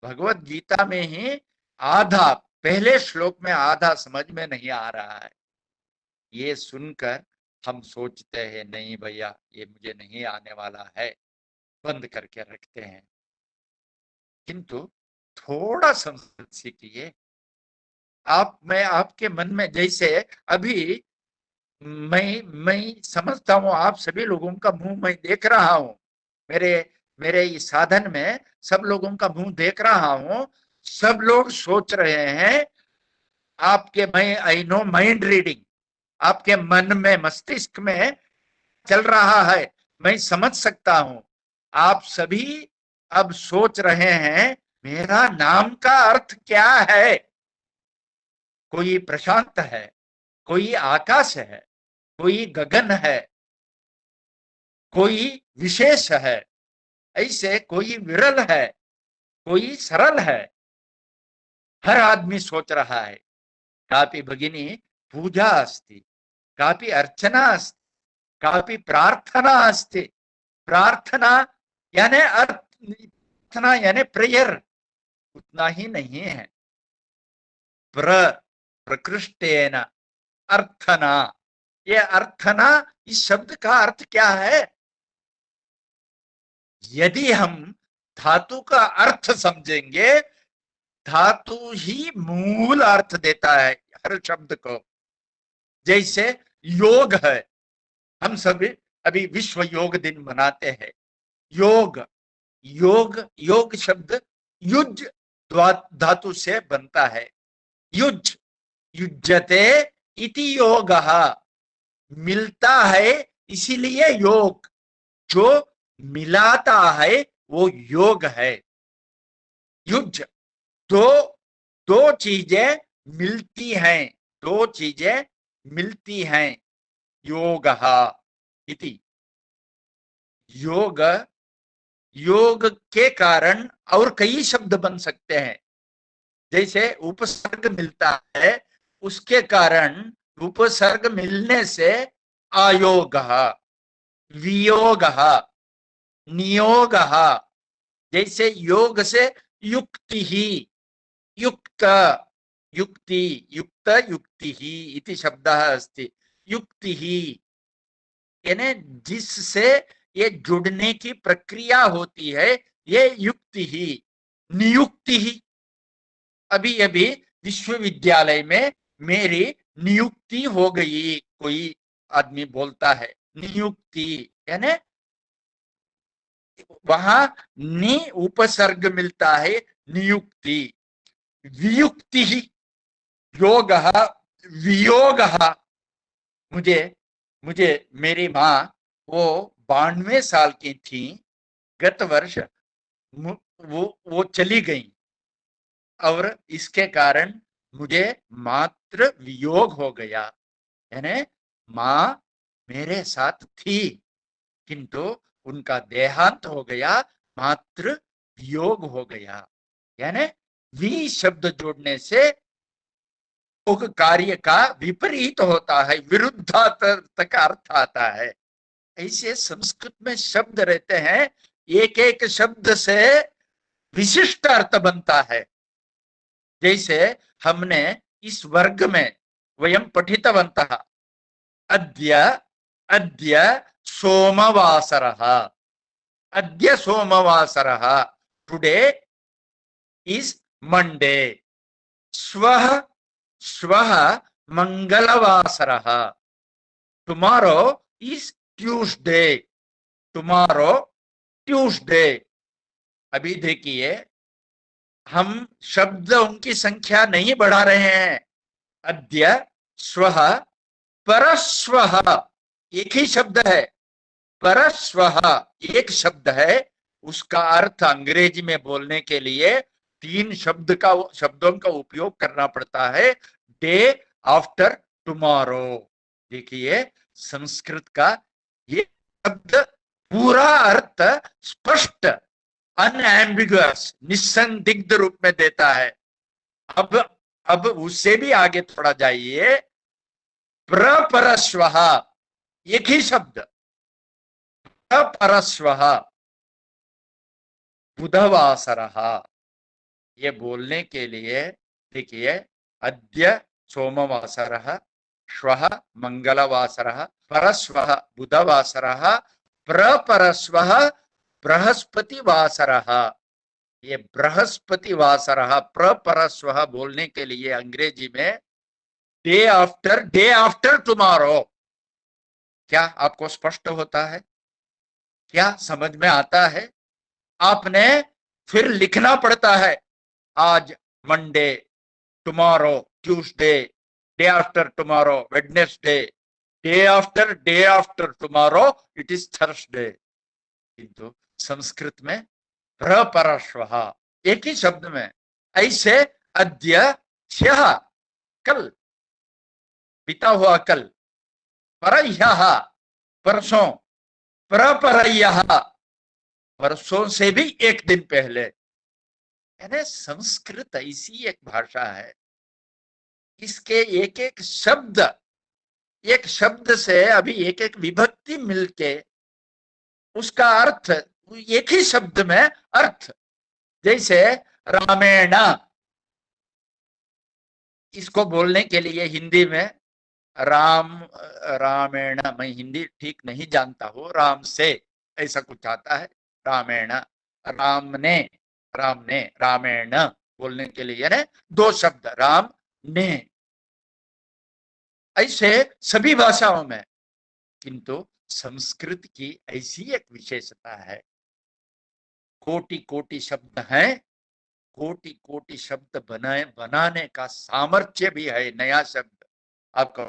भगवत गीता में ही आधा, पहले श्लोक में आधा समझ में नहीं आ रहा है। ये सुनकर हम सोचते हैं नहीं भैया ये मुझे नहीं आने वाला है, बंद करके रखते हैं। किंतु थोड़ा संस्कृत सीखिए। मैं आपके मन में, जैसे अभी मैं समझता हूं आप सभी लोगों का मुंह मैं देख रहा हूं, मेरे इस साधन में सब लोगों का मुंह देख रहा हूं। सब लोग सोच रहे हैं आपके, मैं आई नो माइंड रीडिंग, आपके मन में, मस्तिष्क में चल रहा है, मैं समझ सकता हूं। आप सभी अब सोच रहे हैं मेरा नाम का अर्थ क्या है? कोई प्रशांत है, कोई आकाश है, कोई गगन है, कोई विशेष है, ऐसे कोई विरल है, कोई सरल है। हर आदमी सोच रहा है कापि भगिनी पूजा अस्ति, कापि अर्चना अस्ति, कापि प्रार्थना अस्ति। प्रार्थना यानी प्रार्थना यानी प्रेयर उतना ही नहीं है। प्रकृष्टेन अर्थना, ये अर्थना, इस शब्द का अर्थ क्या है? यदि हम धातु का अर्थ समझेंगे, धातु ही मूल अर्थ देता है हर शब्द को। जैसे योग है, हम सभी अभी विश्व योग दिन मनाते हैं। योग, योग, योग शब्द युज धातु से बनता है। युज, युज्यते इति योगः, मिलता है इसीलिए योग, जो मिलाता है वो योग है। युज, दो चीजें मिलती हैं, दो चीजें मिलती हैं, योगः इति। योग, योग के कारण और कई शब्द बन सकते हैं। जैसे उपसर्ग मिलता है, उसके कारण, उपसर्ग मिलने से आयोगः, वियोगः, नियोगः। जैसे योग से युक्ति ही, युक्त, युक्ति, युक्त युक्ति ही इति शब्दः अस्ति। युक्ति ही, यानी जिससे ये जुड़ने की प्रक्रिया होती है, ये युक्ति ही, नियुक्ति ही। अभी अभी विश्वविद्यालय में मेरी नियुक्ति हो गई, कोई आदमी बोलता है नियुक्ति, यानी वहां नि उपसर्ग मिलता है, नियुक्ति। वियुक्ति ही, योग वियोग। मुझे मेरी माँ वो 92 साल की थी, गत वर्ष वो चली गई, और इसके कारण मुझे मातृ वियोग हो गया। यानी माँ मेरे साथ थी किंतु उनका देहांत हो गया, मातृ वियोग हो गया। यानी वी शब्द जोड़ने से योग कार्य का विपरीत होता है, विरुद्धार्थ का अर्थ आता है। ऐसे संस्कृत में शब्द रहते हैं, एक एक शब्द से विशिष्ट अर्थ बनता है। जैसे हमने इस वर्ग में वयं पठितवन्तः, अद्य अद्य सोमवासरः, अद्य सोमवासरः, टुडे इज मंडे, श्वः श्वः मंगलवासरः, tomorrow is Tuesday, tomorrow Tuesday. अभी देखिए, हम शब्दों की संख्या नहीं बढ़ा रहे हैं। अद्य, श्वः, परश्वः एक ही शब्द है, परश्वः एक शब्द है, उसका अर्थ अंग्रेजी में बोलने के लिए 3 शब्दों का उपयोग करना पड़ता है। Day after tomorrow. देखिए, संस्कृत का ये शब्द पूरा अर्थ स्पष्ट, अनएम्बिगुअस, निसंदिग्ध रूप में देता है। अब उससे भी आगे थोड़ा जाइए, प्रपरश्वः एक ही शब्द, प्रपरश्वः, बुधवासरः। ये बोलने के लिए देखिए, अद्य सोमवासरः, श्वः मंगलवासरः, परश्वः बुधवासरः, प्रपरश्वः बृहस्पतिवासरः। ये बृहस्पतिवासरः, प्रपरश्वः बोलने के लिए अंग्रेजी में डे आफ्टर टुमारो। क्या आपको स्पष्ट होता है? क्या समझ में आता है? आपने फिर लिखना पड़ता है, आज Monday, tomorrow Tuesday, day after tomorrow Wednesday, day after tomorrow it is Thursday. किंतु संस्कृत में प्रपरश्वः एक ही शब्द में। ऐसे अद्य, ह्यः कल, बीता हुआ कल, परह्यः परसों, प्रपरह्यः परसों से भी एक दिन पहले। यानी संस्कृत ऐसी एक भाषा है, इसके एक एक शब्द से अभी एक एक विभक्ति मिलके उसका अर्थ एक ही शब्द में अर्थ। जैसे रामेण, इसको बोलने के लिए हिंदी में रामेण, मैं हिंदी ठीक नहीं जानता हूँ, राम से ऐसा कुछ आता है, रामेण, रामने, रामेण बोलने के लिए यानी 2 शब्द, राम ने, ऐसे सभी भाषाओं में। किंतु संस्कृत की ऐसी एक विशेषता है, कोटि कोटि शब्द हैं, कोटि कोटि शब्द बनाने का सामर्थ्य भी है। नया शब्द आपको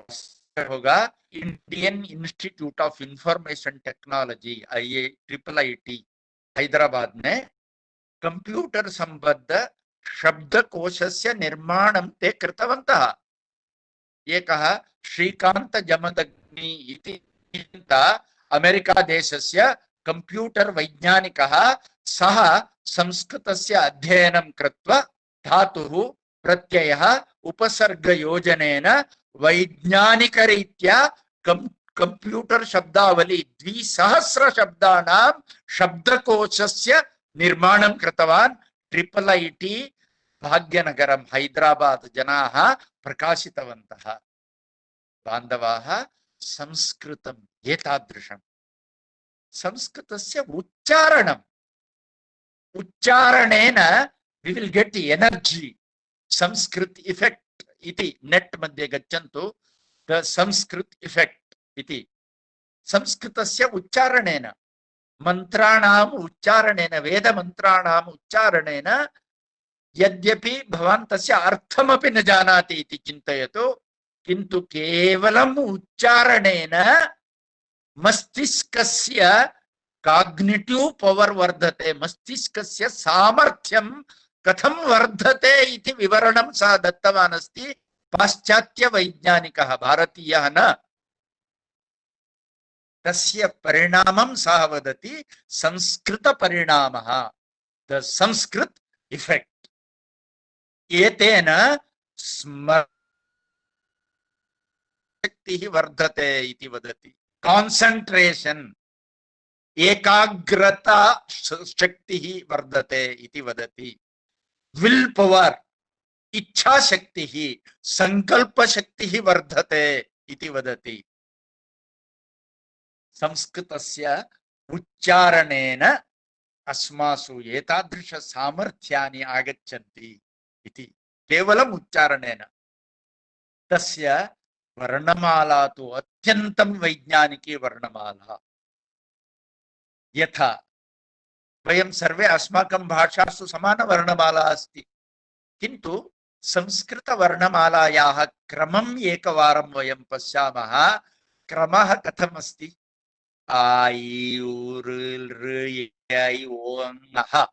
होगा, Indian institute of information technology IIT Hyderabad ने कंप्यूटर संबद्ध शब्दकोशस्य निर्माणं ते कृतवन्तः। ये कहा श्रीकांत जमदग्नि इति अमेरिका देशस्य कंप्यूटर वैज्ञानिकः, सः संस्कृतस्य अध्ययनं कृत्वा धातुः प्रत्ययः उपसर्गयोजनेन वैज्ञानिकरीत्या कंप्यूटर शब्दावली 2,000 शब्दानां शब्दकोशस्य निर्माणं कृतवान्। IIT भाग्यनगरं हैदराबाद जनाः प्रकाशितवन्तः। बान्धवाः, संस्कृतम् एतादृशम् संस्कृतस्य उच्चारणम् उच्चारणेन we will get energy Sanskrit effect इति नेट मध्ये गच्छन्तु the संस्कृत इफेक्ट इति संस्कृतस्य उच्चारणेन मंत्राणाम् उच्चारणेन वेद मंत्राणाम् उच्चारणेन यद्यपि भवान् तस्य अर्थमपि न जानाति इति चिन्तयतु किन्तु केवलम् उच्चारणेन मस्तिष्कस्य काग्निटिव् पवर् वर्धते मस्तिष्कस्य सामर्थ्यं कथं वर्धते इति विवरणं सः दत्तवान् अस्ति पाश्चात्य वैज्ञानिकः भारतीयः न तस्य परिणामं सः वदति संस्कृत परिणामः द संस्कृत इफेक्ट एतेन शक्तिः वर्धते इति वदति कान्सन्ट्रेशन् एकाग्रता शक्तिः वर्धते इति वदति विल पवर् इच्छा शक्तिः संकल्प शक्तिः वर्धते इति वदति संस्कृतस्य उच्चारणेन अस्मासु एतादृश सामर्थ्यानि आगच्छन्ति इति केवलम् उच्चारणेन तस्य वर्णमाला तु अत्यन्तं वैज्ञानिकी वर्णमाला यथा वयं सर्वे अस्माकं भाषासु समान वर्णमाला अस्ति किन्तु संस्कृत वर्णमालायाः क्रमम् एकवारं वयं पश्यामः क्रमः कथम् अस्ति आ इ उ ऋ ए ऐ ओ अः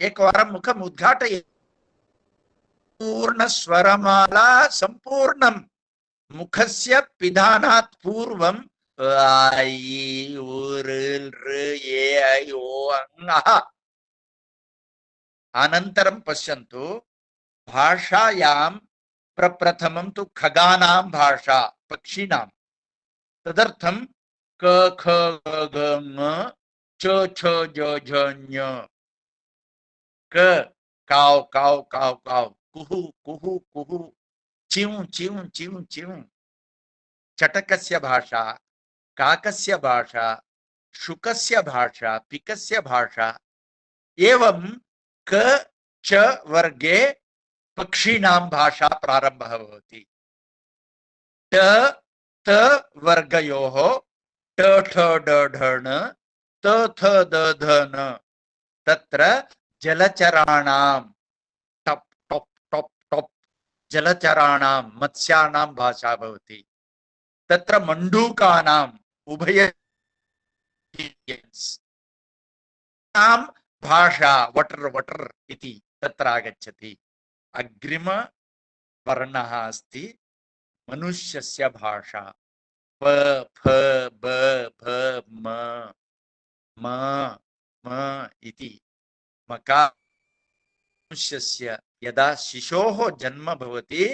एकवारं मुखम् उद्घाटय पूर्ण स्वरमाला संपूर्णं मुखस्य पिधानात् पूर्वं आ इ उ ऋ ए ऐ ओ अः अनन्तरं पश्यन्तु भाषायां प्रप्रथमं तु खगानां भाषा पक्षिणां तदर्थं क ख ग घ ङ च छ ज झ ञ क काव काव काव काव कुहु कुहु कुहु चिं चिं चिं चिं चटकस्य भाषा काकस्य भाषा शुकस्य भाषा पिकस्य भाषा एवं क च वर्गे पक्षिणां भाषा प्रारम्भः भवति ट त वर्गयोः ट ठ ड ढ ण त थ द ध न तत्र जलचराणां टप टप टप टप जलचराणां मत्स्यानां भाषा भवति तत्र मण्डूकानाम् उभय भाषा वटर वटर इति तत्र आगच्छति अग्रिम वर्णः अस्ति मनुष्यस्य भाषा प फ ब भ म म म इति मकार मनुष्यस्य यदा शिशोः जन्म भवति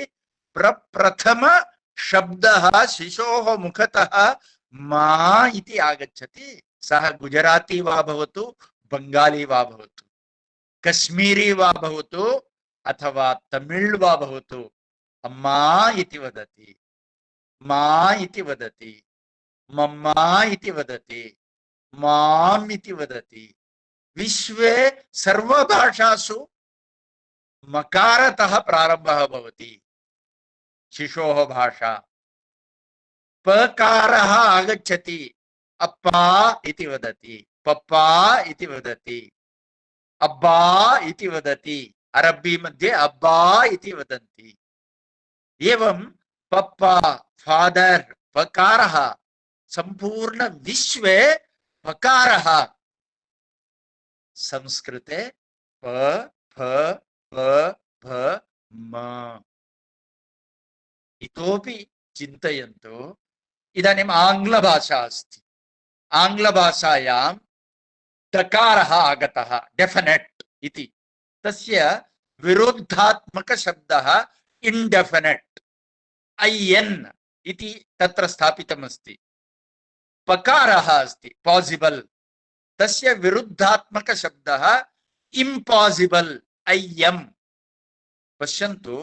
प्रप्रथम शब्दः शिशोः मुखतः मा इति आगच्छति सः गुजराती वा भवतु बंगाली वा भवतु कश्मीरी वा भवतु अथवा तमिळ् वा भवतु अम्मा इति वदति मा इति वदति मम्मा इति वदति माम् इति वदति विश्वे सर्वभाषासु मकारतः प्रारम्भः भवति शिशोः भाषा पकारः आगच्छति अप्पा इति वदति पप्पा इति वदति अब्बा इति वदति अरबी मध्ये अब्बा इति वदन्ति एवं पप्पा फादर पकारः संपूर्ण विश्वे पकारः संस्कृते प फ प भ म इतोपि चिन्तयन्तु इदानीम् आङ्ग्लभाषा अस्ति आङ्ग्लभाषायां दकारः आगतः डेफिनेट इति तस्य विरुद्धात्मक शब्दः इनडेफिनेट IN इति तत्र स्थापितमस्ति पकारः अस्ति पॉसिबल तस्य विरुद्धात्मक शब्दः इम्पॉसिबल IM पश्यन्तु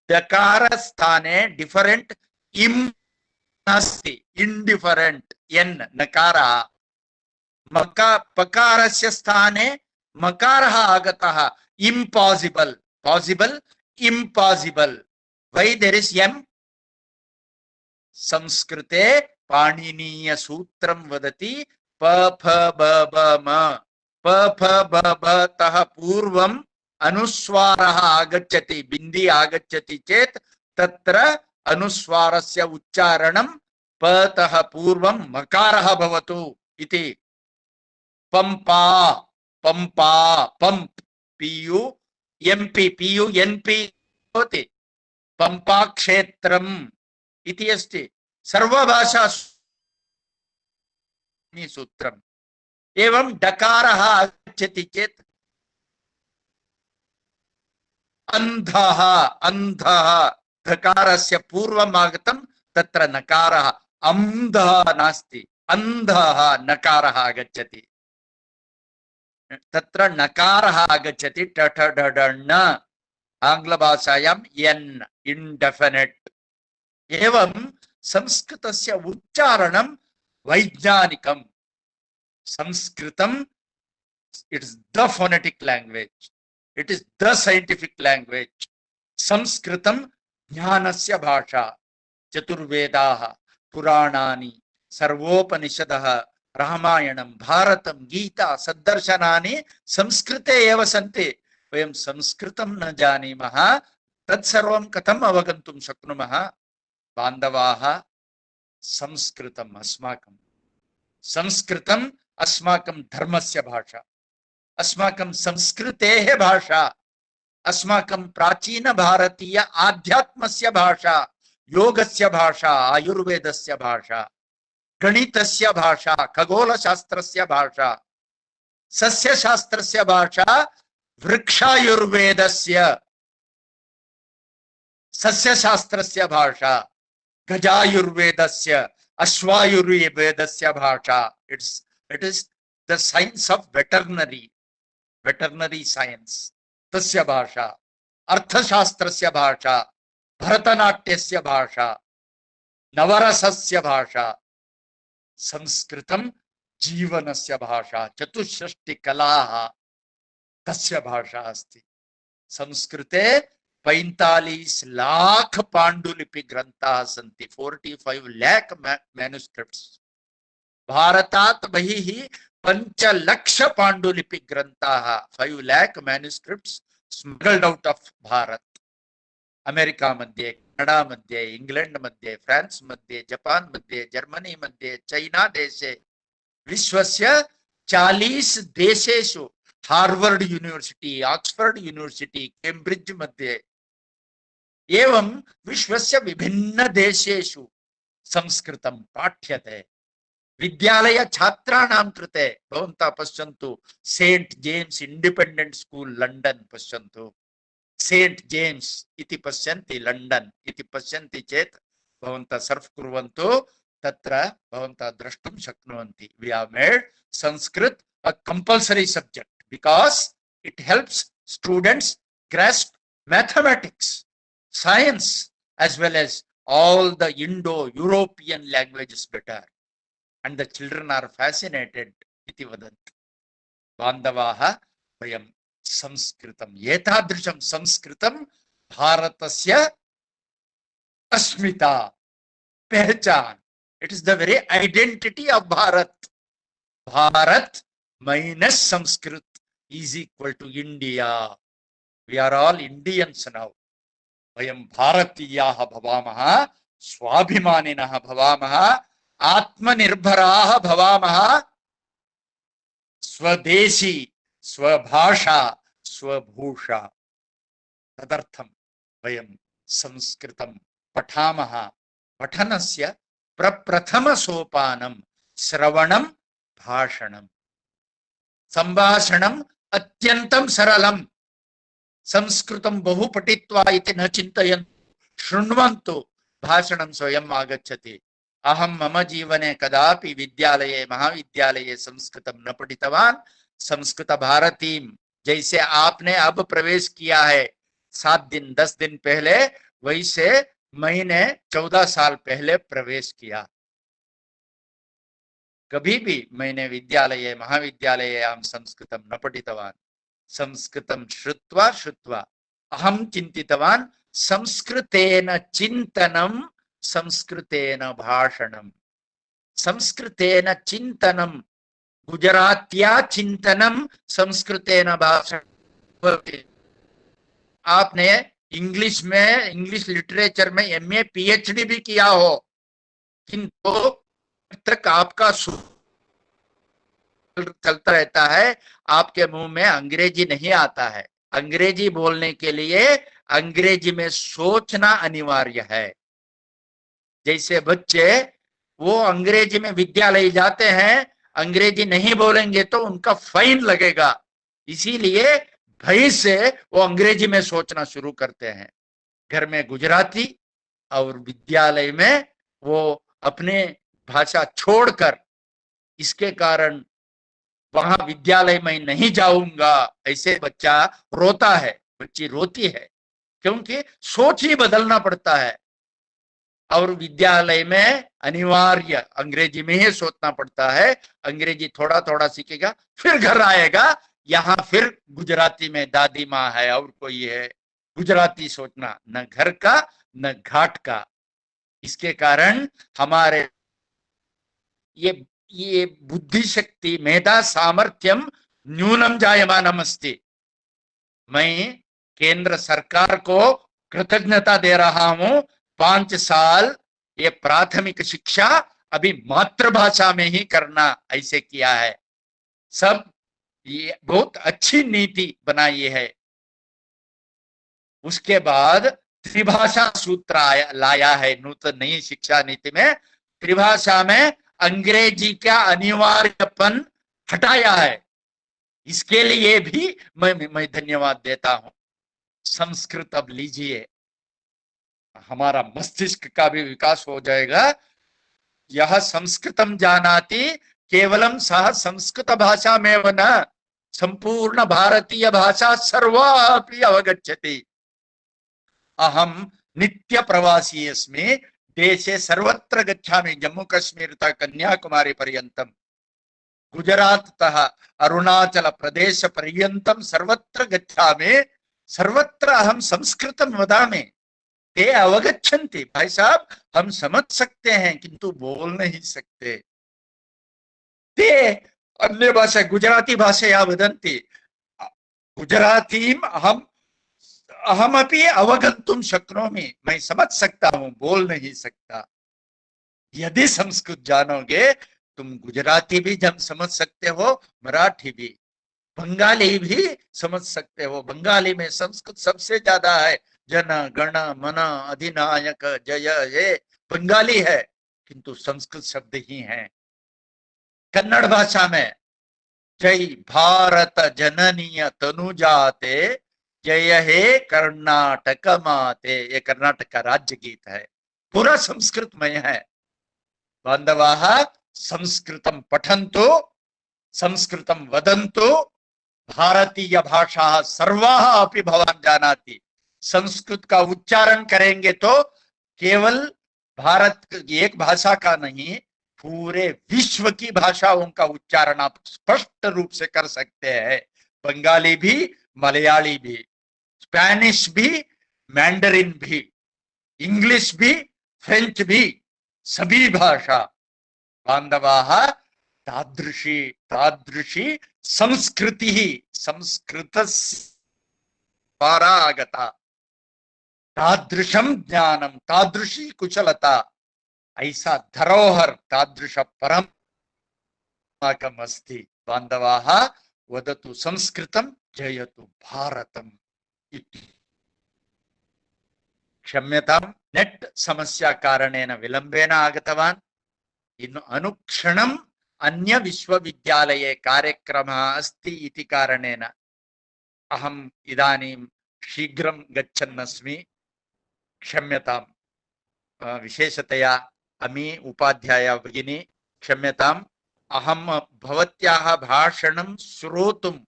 दकार स्थाने डिफरेंट इम नास्ति इन्डिफरेंट एन नकारः पकारस्य स्थाने मकारः आगतः impossible possible impossible why there is m संस्कृते पाणिनीय सूत्रं वदति प फ ब ब म प फ ब ब तः पूर्वम् अनुस्वारः आगच्छति बिन्दी आगच्छति चेत् तत्र अनुस्वारस्य उच्चारणं पतः पूर्वं मकारः भवतु इति पंपा पंपा पंप पीयू एमपी पीयू एनपी होति पंपा क्षेत्रम् इति अस्ति सर्वभाषा सूत्रम् एवं डकारः आगच्छति चेत् अंधः अंधः धकारस्य पूर्वम् आगतं तत्र नकारः अंधः नास्ति अंधः नकारः आगच्छति तत्र नकारः आगच्छति ठ ठ ढ ढ ण आंग्लभाषायां एन इनडेफिनिट एवं संस्कृतस्य उच्चारणं वैज्ञानिकं संस्कृतम् it is the phonetic language it is the scientific language संस्कृतं ज्ञानस्य भाषा चतुर्वेदाः पुराणानि सर्वोपनिषदः रामायणं भारतं गीता सद्दर्शनानि संस्कृते एव सन्ति वयं संस्कृतं न जानीमः तत्सर्वं कथम् अवगन्तुं शक्नुमः बान्धवाः संस्कृतम् अस्माकं धर्मस्य भाषा अस्माकं संस्कृतेः भाषा अस्माकं प्राचीन भारतीय आध्यात्मस्य भाषा योगस्य भाषा आयुर्वेदस्य भाषा गणितस्य भाषा खगोलशास्त्रस्य भाषा सस्यशास्त्रस्य भाषा वृक्षायुर्वेदस्य सस्यशास्त्रस्य भाषा गजायुर्वेदस्य अश्वायुर्वेदस्य भाषा it is the science of veterinary science तस्य भाषा अर्थशास्त्रस्य भाषा भरतनाट्यस्य भाषा नवरसस्य भाषा संस्कृतं जीवनस्य भाषा चतुष्षष्टि कलाः तस्य भाषा अस्ति संस्कृते 45 लाख पाण्डुलिपि ग्रन्थाः सन्ति 45 लाख मैन्युस्क्रिप्ट्स भारतात् बहिः 5 लक्ष पाण्डुलिपि ग्रन्थाः 5 lakh manuscripts smuggled out of Bharat America मध्ये कनाडा मध्ये इंग्लैंड मध्ये फ्रांस मध्ये जापान मध्ये जर्मनी मध्ये चैना देशे विश्वस्य 40 देशेषु हार्वर्ड यूनिवर्सिटी ऑक्सफोर्ड यूनिवर्सिटी केम्ब्रिड्ज मध्ये एवं विश्वस्य विभिन्न देशेषु संस्कृतं पाठ्यते विद्यालय छात्राणां कृते भवन्तः पश्यन्तु Saint James Independent School London पश्यन्तु सेंट जेम्स इति पश्यन्ति लंडन इति पश्यन्ति चेत् भवन्तः सर्फ कुर्वन्तु तत्र भवन्तः द्रष्टुं शक्नुवन्ति we have made Sanskrit a compulsory subject because it helps students grasp mathematics science as well as all the Indo-European languages better and the children are fascinated iti vadanti बान्धवाः वयं संस्कृतम् एतादृशं संस्कृतं भारतस्य अस्मिता पहचान it is the very identity of Bharat minus Sanskrit is equal to India. We are all Indians now. वयं भारतीयाः भवामः स्वाभिमानिनः भवामः आत्मनिर्भराः भवामः स्वदेशी स्वभाषा स्वभूषा तदर्थं वयं संस्कृतं पठामः पठनस्य प्रप्रथम सोपानं श्रवणं भाषणं संभाषणम् अत्यन्तं सरलम् संस्कृतं बहु पठित्वा इति न चिन्तयन्तु शृण्वन्तु भाषणं स्वयम् आगच्छति अहं मम जीवने कदापि विद्यालये महाविद्यालये संस्कृतं न पठितवान् संस्कृत भारतीं जैसे आपने अब प्रवेश किया है 7 दिन 10 दिन पहले वैसे मैंने 14 साल पहले प्रवेश किया। कभी भी मैंने विद्यालये महाविद्यालयां संस्कृतं न पठितवान्। संस्कृतं श्रुत्वा श्रुत्वा अहं चिन्तितवान् संस्कृतेन चिन्तनं संस्कृतेन भाषणं, संस्कृतेन चिन्तनं गुजरात्या चिन्तनं संस्कृतेन भाषणं। आपने इंग्लिश में, इंग्लिश लिटरेचर में एमए पीएचडी भी किया हो, किंतु तक आपका चलता रहता है, आपके मुंह में अंग्रेजी नहीं आता है। अंग्रेजी बोलने के लिए अंग्रेजी में सोचना अनिवार्य है। जैसे बच्चे वो अंग्रेजी में विद्यालय जाते हैं, अंग्रेजी नहीं बोलेंगे तो उनका फाइन लगेगा, इसीलिए भय से वो अंग्रेजी में सोचना शुरू करते हैं। घर में गुजराती और विद्यालय में वो अपने भाषा छोड़कर, इसके कारण वहां विद्यालय में नहीं जाऊंगा ऐसे बच्चा रोता है, बच्ची रोती है, क्योंकि सोच ही बदलना पड़ता है। और विद्यालय में अनिवार्य अंग्रेजी में ही सोचना पड़ता है। अंग्रेजी थोड़ा थोड़ा सीखेगा, फिर घर आएगा, यहाँ फिर गुजराती में दादी माँ है और कोई है, गुजराती सोचना, न घर का न घाट का। इसके कारण हमारे ये बुद्धि शक्ति, मेधा सामर्थ्यम न्यूनम जायमानम अस्ति। मैं केंद्र सरकार को कृतज्ञता दे रहा हूं, 5 साल ये प्राथमिक शिक्षा अभी मातृभाषा में ही करना ऐसे किया है। सब ये बहुत अच्छी नीति बनाई है। उसके बाद त्रिभाषा सूत्र लाया है नूतन नई शिक्षा नीति में। त्रिभाषा में अंग्रेजी का अनिवार्यपन हटाया है। इसके लिए भी मैं धन्यवाद देता हूं। संस्कृत अब लीजिए, हमारा मस्तिष्क का भी विकास हो जाएगा। यह संस्कृतम जानाति केवलम सह संस्कृत भाषा में न संपूर्ण भारतीय भाषा सर्वापि अवगच्छति। अहम नित्य प्रवासी अस्मि, देशे सर्वत्र गच्छामि, जम्मू कश्मीर तः कन्याकुमारी पर्यंतम, गुजरात तः अरुणाचल प्रदेश पर्यंतम सर्वत्र गच्छामि, सर्वत्र अहम संस्कृतम वदामि। ते अवगच्छन्ति। भाई साहब, हम समझ सकते हैं किंतु बोल नहीं सकते। ते अन्य भाषा, गुजराती भाषया वदन्ति, गुजरातीम अहमपि अवगन्तुं शक्नोमि, मैं समझ सकता हूं, बोल नहीं सकता। यदि संस्कृत जानोगे तुम गुजराती भी जब समझ सकते हो, मराठी भी, बंगाली भी समझ सकते हो। बंगाली में संस्कृत सबसे ज्यादा है। जन गण मन अधिनायक जय हे बंगाली है, किंतु संस्कृत शब्द ही हैं। कन्नड़ भाषा में जय भारत जननीय तनुजाते जय हे कर्नाटक माते, ये कर्नाटक का राज्य गीत है, पूरा संस्कृतमय है। बांधवाः संस्कृतं पठन्तु, संस्कृतं वदन्तु, भारतीय भाषा सर्वाः अपि भवान् जानाति। संस्कृत का उच्चारण करेंगे तो केवल भारत की एक भाषा का नहीं, पूरे विश्व की भाषाओं का उच्चारण आप स्पष्ट रूप से कर सकते हैं। बंगाली भी, मलयाली भी, स्पेनिश भी, मैंडरिन भी, इंग्लिश भी, फ्रेंच भी, सभी भाषा। बांधवाः तादृशी संस्कृति संस्कृतस्य द्वारा आगता, तादृशम ज्ञानम, तादृशी कुशलता, ऐसा धरोहर तादृश परमाकम अस्ति। बांधवाः वदतु संस्कृतं जयतु भारतम इति। क्षम्यतां, नेट समस्या कारणेन विलम्बेन आगतवान्। इन् अनुक्षणम् अन्य विश्वविद्यालये कार्यक्रमः अस्ति इति कारणेन अहम् इदानीं शीघ्रं गच्छन्नस्मि। क्षम्यताम्। विशेषतया अमी उपाध्याया भगिनी क्षम्यताम्। अहं भवत्याः भाषणं श्रोतुम्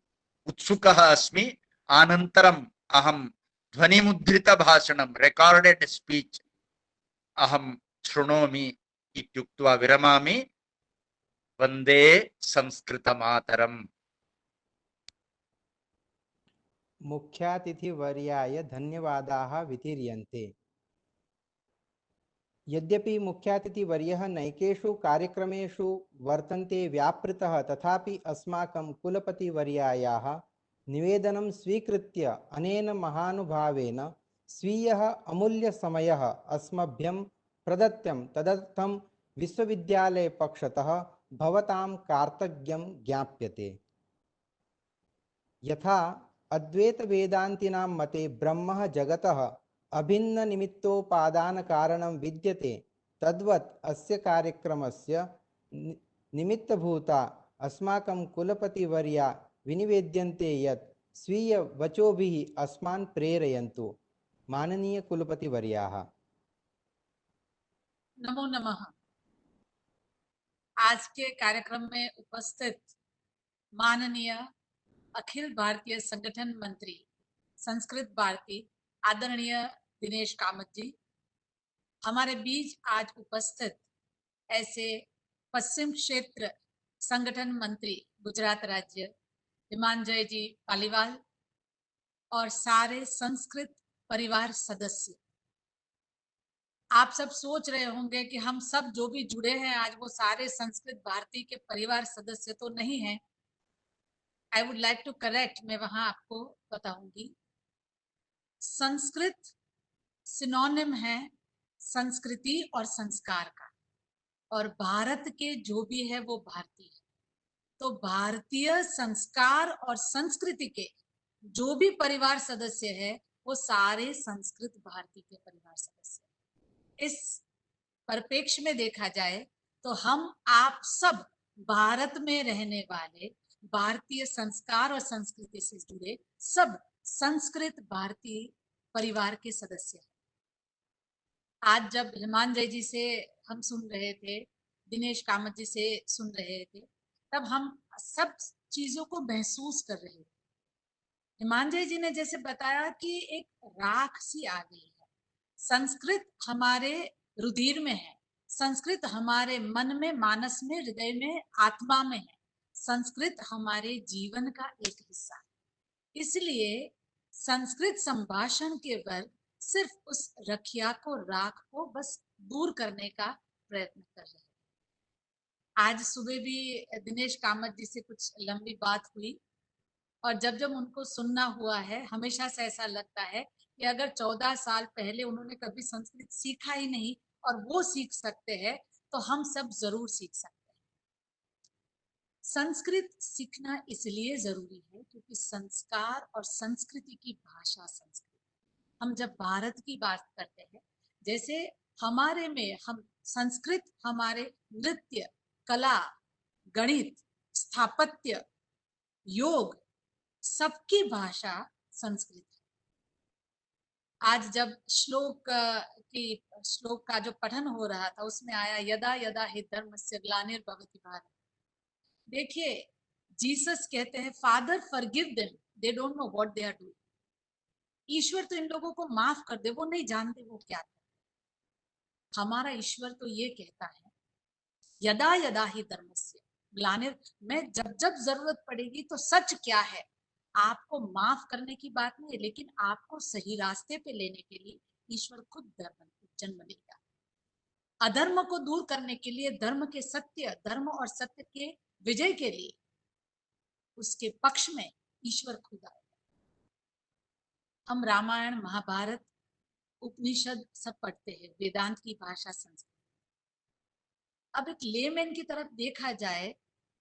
उत्सुकः अस्मि। अनन्तरम् अहं ध्वनिमुद्रित भाषणं, रेकॉर्डेड स्पीच अहम शृणोमि इत्युक्त्वा विरमामि। वंदे संस्कृतमातरम्। मुख्यातिथिवर्याय धन्यवादाः वितीर्यन्ते। यद्यपि मुख्यातिथिवर्यः नैकेषु कार्यक्रमेषु वर्तन्ते व्यापृतः, तथापि अस्माकं कुलपतिवर्यायाः निवेदनं स्वीकृत्य अनेन महानुभावेन स्वीयः अमूल्यसमयः अस्मभ्यं प्रदत्तं, तदर्थं विश्वविद्यालयपक्षतः भवतां कार्तज्ञं ज्ञाप्यते। यथा अद्वैतवेदान्तिनां मते ब्रह्म जगतः अभिन्न निमित्तोपादान कारणं विद्यते, तद्वत् अस्य कार्यक्रमस्य निमित्तभूता अस्माकं कुलपतिवर्या विनिवेद्यन्ते यत् स्वीय वचोभिः अस्मान् प्रेरयन्तु। माननीय कुलपतिवर्याः। नमो नमः। आज के कार्यक्रम में उपस्थित माननीय अखिल भारतीय संगठन मंत्री संस्कृत भारती आदरणीय दिनेश कामत जी, हमारे बीच आज उपस्थित ऐसे पश्चिम क्षेत्र संगठन मंत्री गुजरात राज्य हिमांजय जी पालीवाल और सारे संस्कृत परिवार सदस्य। आप सब सोच रहे होंगे कि हम सब जो भी जुड़े हैं आज वो सारे संस्कृत भारती के परिवार सदस्य तो नहीं हैं। I would like to correct, मैं वहां आपको बताऊंगी। संस्कृत सिनोनिम है संस्कृति और संस्कार का, और भारत के जो भी है वो भारतीय है। तो भारतीय संस्कार और संस्कृति के जो भी परिवार सदस्य है वो सारे संस्कृत भारती के परिवार सदस्य हैं। इस परिप्रेक्ष्य में देखा जाए तो हम आप सब भारत में रहने वाले भारतीय संस्कार और संस्कृति से जुड़े सब संस्कृत भारतीय परिवार के सदस्य हैं। आज जब हिमांजय जी से हम सुन रहे थे, दिनेश कामत जी से सुन रहे थे, तब हम सब चीजों को महसूस कर रहे थे। हिमांजय जी ने जैसे बताया कि एक राख सी आ गई है। संस्कृत हमारे रुधिर में है, संस्कृत हमारे मन में, मानस में, हृदय में, आत्मा में है। संस्कृत हमारे जीवन का एक हिस्सा है। इसलिए संस्कृत संभाषण के वर्ग सिर्फ उस रखिया को, राख को बस दूर करने का प्रयत्न कर रहे हैं। आज सुबह भी दिनेश कामत जी से कुछ लंबी बात हुई, और जब जब उनको सुनना हुआ है, हमेशा से ऐसा लगता है कि अगर 14 साल पहले उन्होंने कभी संस्कृत सीखा ही नहीं और वो सीख सकते हैं तो हम सब जरूर सीख सकते हैं। संस्कृत सीखना इसलिए जरूरी है क्योंकि संस्कार और संस्कृति की भाषा संस्कृत। हम जब भारत की बात करते हैं, जैसे हमारे में हम संस्कृत, हमारे नृत्य, कला, गणित, स्थापत्य, योग, सबकी भाषा संस्कृत है। आज जब श्लोक का जो पठन हो रहा था उसमें आया यदा यदा हि धर्मस्य ग्लानिर्भवति भारत। देखिए, जीसस कहते हैं father forgive them, they don't know what they are doing. ईश्वर तो इन लोगों को माफ कर दे, वो नहीं जानते वो क्या करते। हमारा ईश्वर तो ये कहता है यदा यदा हि धर्मस्य ग्लानिर, में जब जब जरूरत पड़ेगी तो सच क्या है, आपको माफ करने की बात नहीं है, लेकिन आपको सही रास्ते पे लेने के लिए ईश्वर खुद जन्म लेगा। अधर्म को दूर करने के लिए, धर्म के सत्य, धर्म और सत्य के विजय के लिए उसके पक्ष में ईश्वर खुद आएगा। हम रामायण, महाभारत, उपनिषद सब पढ़ते हैं, वेदांत की भाषा संस्कृत। अब एक लेमैन की तरफ देखा जाए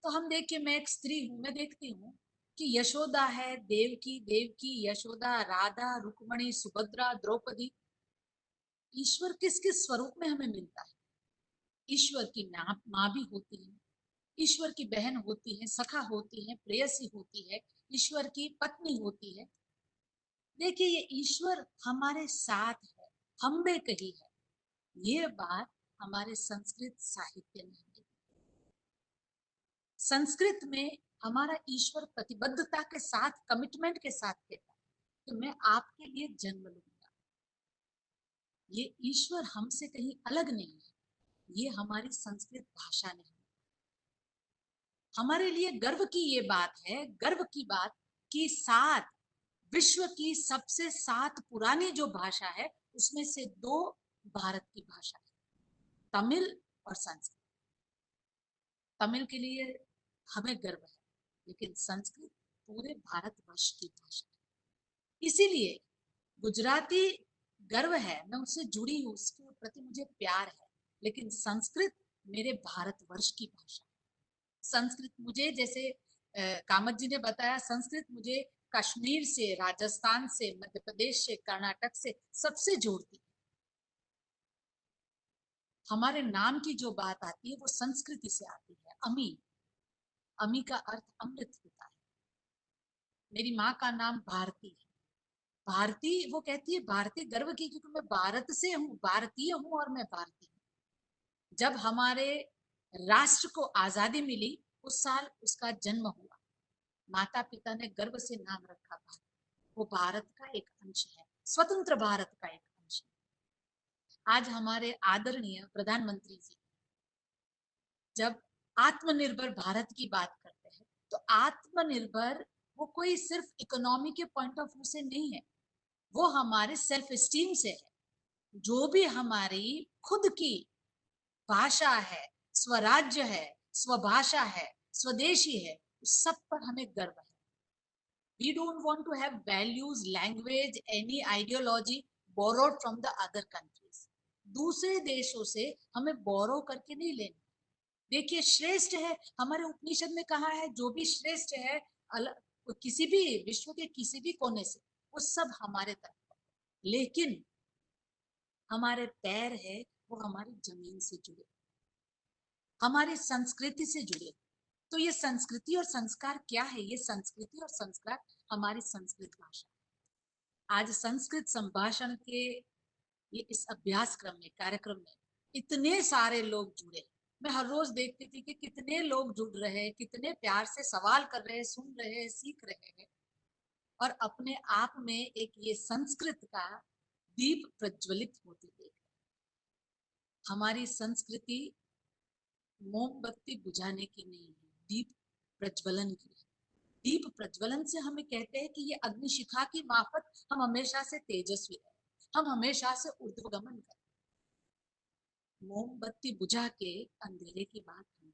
तो हम देखिए, मैं एक स्त्री हूं, मैं देखती हूँ कि यशोदा है, देवकी, यशोदा, राधा, रुक्मणी, सुभद्रा, द्रौपदी। ईश्वर किस किस स्वरूप में हमें मिलता है? ईश्वर की माँ भी होती है, ईश्वर की बहन होती है, सखा होती है, प्रेयसी होती है, ईश्वर की पत्नी होती है। देखिए, ये ईश्वर हमारे साथ है, हम में कही है। ये बात हमारे संस्कृत साहित्य में है। संस्कृत में हमारा ईश्वर प्रतिबद्धता के साथ, कमिटमेंट के साथ कहता है कि मैं आपके लिए जन्म लूंगा, ये ईश्वर हमसे कहीं अलग नहीं है, ये हमारी संस्कृत भाषा नहीं। हमारे लिए गर्व की ये बात है, गर्व की बात कि विश्व की सबसे 7 पुरानी जो भाषा है उसमें से 2 भारत की भाषा है, तमिल और संस्कृत। तमिल के लिए हमें गर्व है, लेकिन संस्कृत पूरे भारतवर्ष की भाषा है। इसीलिए गुजराती गर्व है, मैं उससे जुड़ी हूँ, उसके प्रति मुझे प्यार है, लेकिन संस्कृत मेरे भारतवर्ष की भाषा है। संस्कृत मुझे, जैसे कामत जी ने बताया, संस्कृत मुझे कश्मीर से, राजस्थान से, मध्य प्रदेश से, कर्नाटक से सबसे जोड़ती है। हमारे नाम की जो बात आती है वो संस्कृति से आती है। अमी, अमी का अर्थ अमृत होता है। मेरी माँ का नाम भारती है। भारती, वो कहती है भारतीय गर्व की, क्योंकि मैं भारत से हूँ, भारतीय हूँ और मैं भारतीय हूँ। जब हमारे राष्ट्र को आजादी मिली उस साल उसका जन्म हुआ, माता पिता ने गर्व से नाम रखा भारत। वो भारत का एक अंश है, स्वतंत्र भारत का एक अंश है। आज हमारे आदरणीय प्रधानमंत्री जी जब आत्मनिर्भर भारत की बात करते हैं तो आत्मनिर्भर वो कोई सिर्फ इकोनॉमी के पॉइंट ऑफ व्यू से नहीं है, वो हमारे सेल्फ एस्टीम से है। जो भी हमारी खुद की भाषा है, स्वराज्य है, स्वभाषा है, स्वदेशी है, उस सब पर हमें गर्व है। We don't want to have values, language, any ideology borrowed from the other countries. दूसरे देशों से हमें बोरो करके नहीं लेना। देखिए, श्रेष्ठ है, हमारे उपनिषद में कहा है, जो भी श्रेष्ठ है किसी भी विश्व के किसी भी कोने से, वो सब हमारे तरफ है। लेकिन हमारे पैर है वो हमारी जमीन से जुड़े, हमारी संस्कृति से जुड़े। तो ये संस्कृति और संस्कार क्या है? ये संस्कृति और संस्कार हमारी संस्कृत भाषा। आज संस्कृत संभाषण के ये इस अभ्यास क्रम में, कार्यक्रम में इतने सारे लोग जुड़े। मैं हर रोज देखती थी कि कितने लोग जुड़ रहे हैं, कितने प्यार से सवाल कर रहे हैं, सुन रहे हैं, सीख रहे हैं, और अपने आप में एक ये संस्कृत का दीप प्रज्वलित होते देख। हमारी संस्कृति मोमबत्ती बुझाने की नहीं है, दीप प्रज्वलन की है। दीप प्रज्वलन से हमें कहते हैं कि ये अग्निशिखा की मार्फत हम हमेशा से तेजस्वी रहे, हम हमेशा से ऊर्ध्वगमन करें। मोमबत्ती बुझा के अंधेरे की बात नहीं,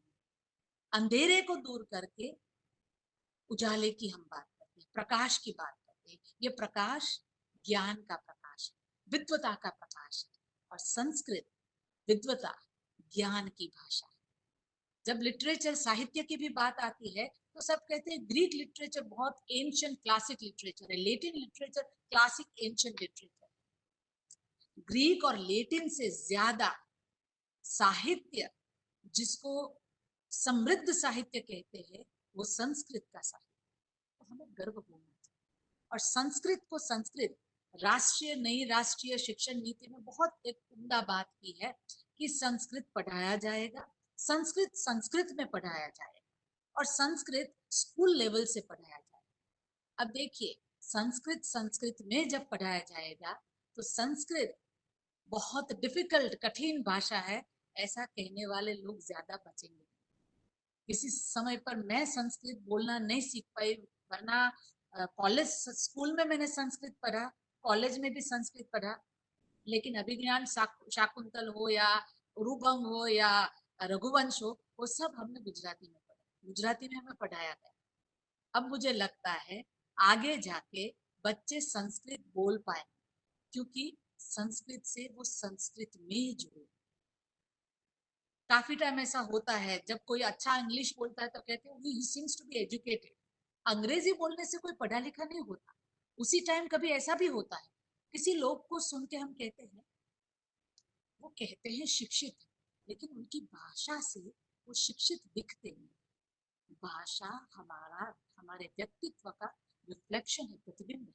अंधेरे को दूर करके उजाले की हम बात करते हैं, प्रकाश की बात करते हैं। ये प्रकाश ज्ञान का प्रकाश है, विद्वता का प्रकाश है, और संस्कृत विद्वता ज्ञान की भाषा है। जब लिटरेचर, साहित्य की भी बात आती है तो सब कहते हैं ग्रीक लिटरेचर बहुत एंशिएंट क्लासिक लिटरेचर है, Latin literature classic ancient literature. Greek और लेटिन से ज्यादा साहित्य जिसको समृद्ध साहित्य कहते हैं वो संस्कृत का साहित्य। तो हमें गर्व होना चाहिए। और संस्कृत को, संस्कृत राष्ट्रीय, नई राष्ट्रीय शिक्षण नीति में बहुत एक उम्दा बात की है कि संस्कृत पढ़ाया जाएगा, संस्कृत संस्कृत में पढ़ाया जाएगा, और संस्कृत स्कूल लेवल से पढ़ाया जाएगा। अब देखिए, संस्कृत संस्कृत में जब पढ़ाया जाएगा तो संस्कृत बहुत डिफिकल्ट, कठिन भाषा है, ऐसा कहने वाले लोग ज्यादा बचेंगे। किसी समय पर मैं संस्कृत बोलना नहीं सीख पाई, वरना कॉलेज, स्कूल में मैंने संस्कृत पढ़ा, कॉलेज में भी संस्कृत पढ़ा, लेकिन अभिज्ञान शाकुंतल हो या उरुभंग हो या रघुवंश हो, वो सब हमने गुजराती में पढ़ा, गुजराती में हमें पढ़ाया गया। अब मुझे लगता है आगे जाके बच्चे संस्कृत बोल पाए, क्योंकि संस्कृत से वो संस्कृत में ही जुड़े। काफी टाइम ऐसा होता है जब कोई अच्छा इंग्लिश बोलता है तो कहते हैं he seems to be educated. अंग्रेजी बोलने से कोई पढ़ा लिखा नहीं होता। उसी टाइम कभी ऐसा भी होता है, किसी लोग को सुन के हम कहते हैं, वो कहते हैं शिक्षित, लेकिन उनकी भाषा से वो शिक्षित दिखते नहीं। भाषा हमारा, हमारे व्यक्तित्व का रिफ्लेक्शन है, प्रतिबिंब है।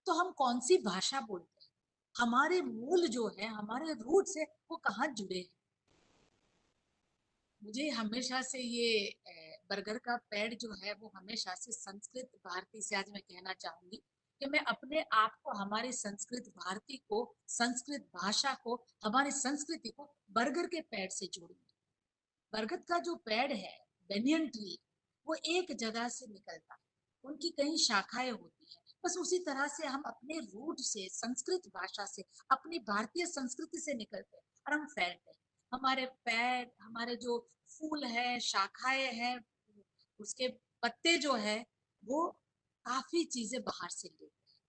तो हम कौन सी भाषा बोलते हैं, हमारे मूल जो है, हमारे रूट से वो कहाँ जुड़े हैं। मुझे हमेशा से ये बर्गर का पेड़ जो है वो हमेशा से संस्कृत भारती से, आज मैं कहना चाहूंगी कि मैं अपने आप को, हमारी संस्कृत भारती को, संस्कृत भाषा को, हमारी संस्कृति को बरगद के पेड़ से जोड़ूंगी। बरगद का जो पेड़ है, बेनियन ट्री, वो एक जगह से निकलता है, उनकी कई शाखाएं होती है। बस उसी तरह से हम अपने रूट से, संस्कृत भाषा से, अपनी भारतीय संस्कृति से निकलते हैं और हम फैलते हैं। हमारे पेड़, हमारे जो फूल है, शाखाएं हैं, उसके पत्ते जो है, वो काफी चीजें बाहर से लेते हैं।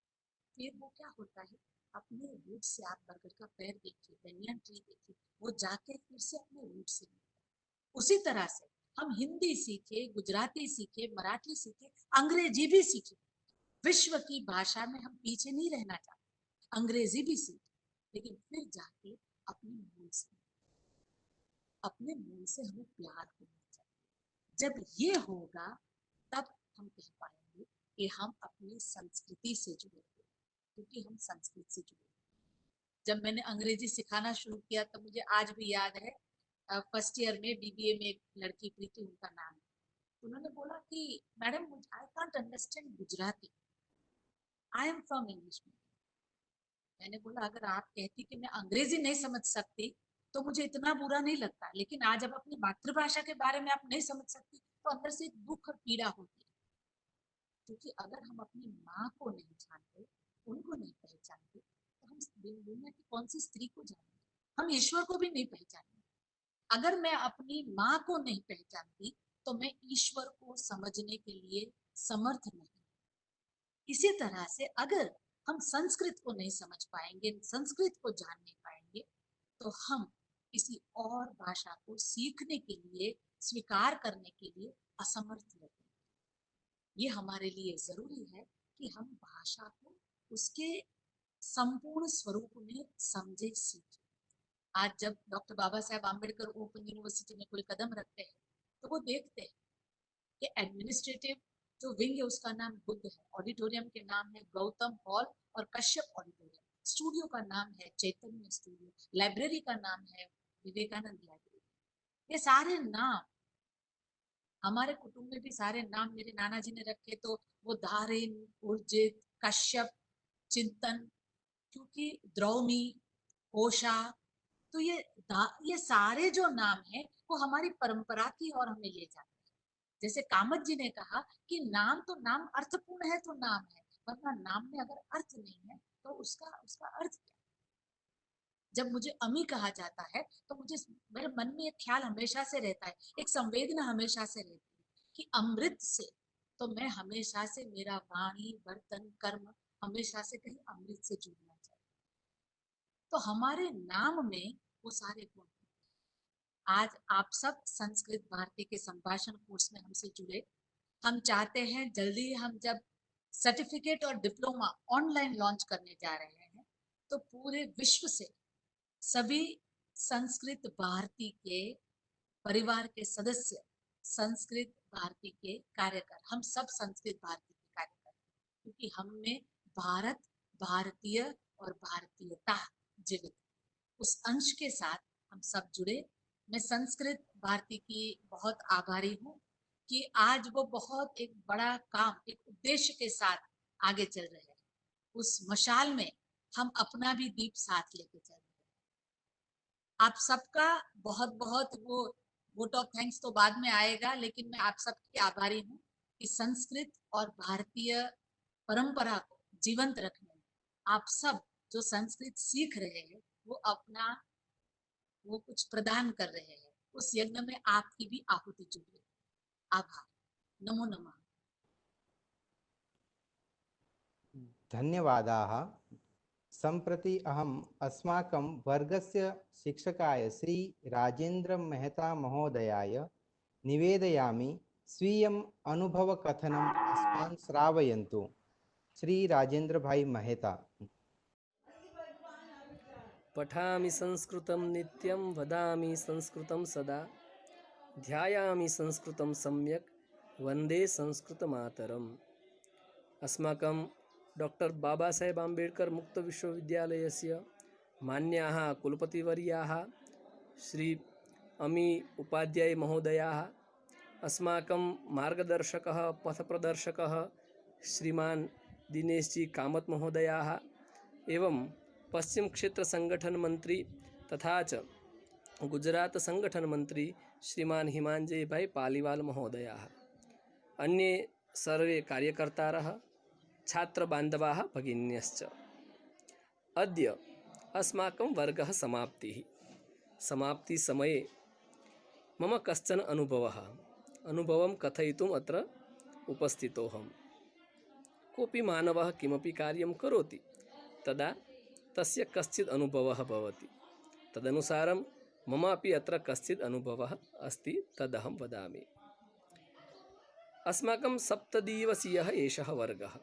फिर वो क्या होता है, अपने रूट से, आप बरगद का पेड़ देखिए, बेनियन ट्री देखिए, वो जाके फिर से अपने रूट से मिलता है। उसी तरह से हम हिंदी सीखे, गुजराती सीखे, मराठी सीखे, अंग्रेजी भी सीखे। विश्व की भाषा में हम पीछे नहीं रहना चाहते, अंग्रेजी भी सीखे, लेकिन फिर जाके अपने मूल से हमें प्यार होना चाहिए। जब ये होगा तब हम कह पाएंगे कि हम अपनी संस्कृति से जुड़े हैं, क्योंकि हम संस्कृत से जुड़े हैं। जब मैंने अंग्रेजी सिखाना शुरू किया तब मुझे आज भी याद है, फर्स्ट ईयर में बीबीए में एक लड़की, प्रीति उनका नाम है, उन्होंने बोला कि madam I can't understand Gujarati, I am from English medium. मैंने बोला अगर आप कहती कि मैं अंग्रेजी नहीं समझ सकती तो मुझे इतना बुरा नहीं लगता, लेकिन आज अब अपनी मातृभाषा के बारे में आप नहीं समझ सकती तो अंदर से एक दुख और पीड़ा होती है। क्योंकि अगर हम अपनी माँ को नहीं जानते, उनको नहीं पहचानते, तो हम दुनिया की कौन सी स्त्री को जानेंगे, हम ईश्वर को भी नहीं पहचानेंगे। अगर मैं अपनी माँ को नहीं पहचानती तो मैं ईश्वर को समझने के लिए समर्थ नहीं। इसी तरह से अगर हम संस्कृत को नहीं समझ पाएंगे, संस्कृत को जान नहीं पाएंगे, तो हम किसी और भाषा को सीखने के लिए, स्वीकार करने के लिए असमर्थ रहते हैं। ये हमारे लिए जरूरी है कि हम भाषा को उसके संपूर्ण स्वरूप में समझे, सीखे। आज जब doctor Baba Saheb Ambedkar open university में कोई कदम रखते हैं तो वो देखते हैं कि एडमिनिस्ट्रेटिव जो विंग है उसका नाम बुद्ध है, ऑडिटोरियम के नाम है गौतम हॉल और कश्यप ऑडिटोरियम, स्टूडियो का नाम है चैतन्य स्टूडियो, लाइब्रेरी का नाम है विवेकानंद लाइब्रेरी। ये सारे नाम हमारे कुटुंब में भी सारे नाम मेरे नाना जी ने रखे, तो वो धारिन, उर्जित, कश्यप, चिंतन, क्योंकि द्रौमी, कोशा, तो ये सारे जो नाम है वो हमारी परंपरा की ओर हमें ले जाते हैं। जैसे कामत जी ने कहा कि नाम तो नाम अर्थपूर्ण है तो नाम है, वरना नाम में अगर अर्थ नहीं है तो उसका उसका अर्थ क्या। जब मुझे अमी कहा जाता है तो मुझे, मेरे मन में एक ख्याल हमेशा से रहता है, एक संवेदना हमेशा से रहती है कि अमृत से, तो मैं हमेशा से, मेरा वाणी, बर्तन, कर्म हमेशा से कहीं अमृत से जुड़ना चाहिए। तो हमारे नाम में वो सारे गुण। आज आप सब संस्कृत भारती के संभाषण कोर्स में हमसे जुड़े। हम चाहते हैं जल्दी हम जब सर्टिफिकेट और डिप्लोमा ऑनलाइन लॉन्च करने जा रहे हैं तो पूरे विश्व से सभी संस्कृत भारती के परिवार के सदस्य, संस्कृत भारती के कार्यकर, हम सब संस्कृत भारती के कार्यकर, क्योंकि हमने भारत, भारतीय और भारतीयता जीवित, उस अंश के साथ हम सब जुड़े। मैं संस्कृत भारती की बहुत आभारी हूँ कि आज वो बहुत एक बड़ा काम, एक उद्देश्य के साथ आगे चल रहे हैं। उस मशाल में हम अपना भी दीप साथ लेके चल रहे हैं। आप सबका बहुत बहुत वो वोट ऑफ थैंक्स तो बाद में आएगा, लेकिन मैं आप सबकी आभारी हूँ कि संस्कृत और भारतीय परंपरा को जीवंत रखने में आप सब जो संस्कृत सीख रहे हैं वो अपना वो कुछ प्रदान कर रहे हैं, उस यज्ञ में आपकी भी आहुति जुड़ी। आभार। नमो नमः। धन्यवादाः। सम्प्रति अहम् अस्माकं वर्गस्य शिक्षकाय श्री राजेन्द्र मेहता महोदयाय निवेदयामि स्वीयम् अनुभवकथनम् अस्मान् श्रावयन्तु। श्री राजेन्द्र भाई मेहता। पठामि संस्कृतं नित्यं वदामि संस्कृतं सदा ध्यायामि संस्कृतं सम्यक् वन्दे संस्कृतमातरम्। अस्माकं डॉक्टर बाबा साहेब आम्बेडकर मुक्त विश्वविद्यालयस्य मान्याः कुलपतिवर्याः श्री अमी उपाध्याय महोदयाः, अस्माकं मार्गदर्शकः पथप्रदर्शकः श्रीमान् दिनेश जी कामत महोदयाः एवं पश्चिम क्षेत्र संगठन मंत्री तथा च गुजरात संगठन मंत्री श्रीमान हिमांजय भाई पालीवाल महोदयाः, अन्ये सर्वे कार्यकर्तारः, छात्र बान्धवाः भगिन्यश्च। अद्य अस्माकं वर्गः समाप्तिः। समाप्तिसमये मम कश्चन अनुभवं कथयितुम् अत्र उपस्थितोऽहम्। कोऽपि मानवः किमपि कार्यं करोति तदा तस्य कश्चित् अनुभवः भवति। तदनुसारं मम अपि अत्र कश्चित् अनुभवः अस्ति, तदहं वदामि। अस्माकं 7 दिवसीयः एषः वर्गः।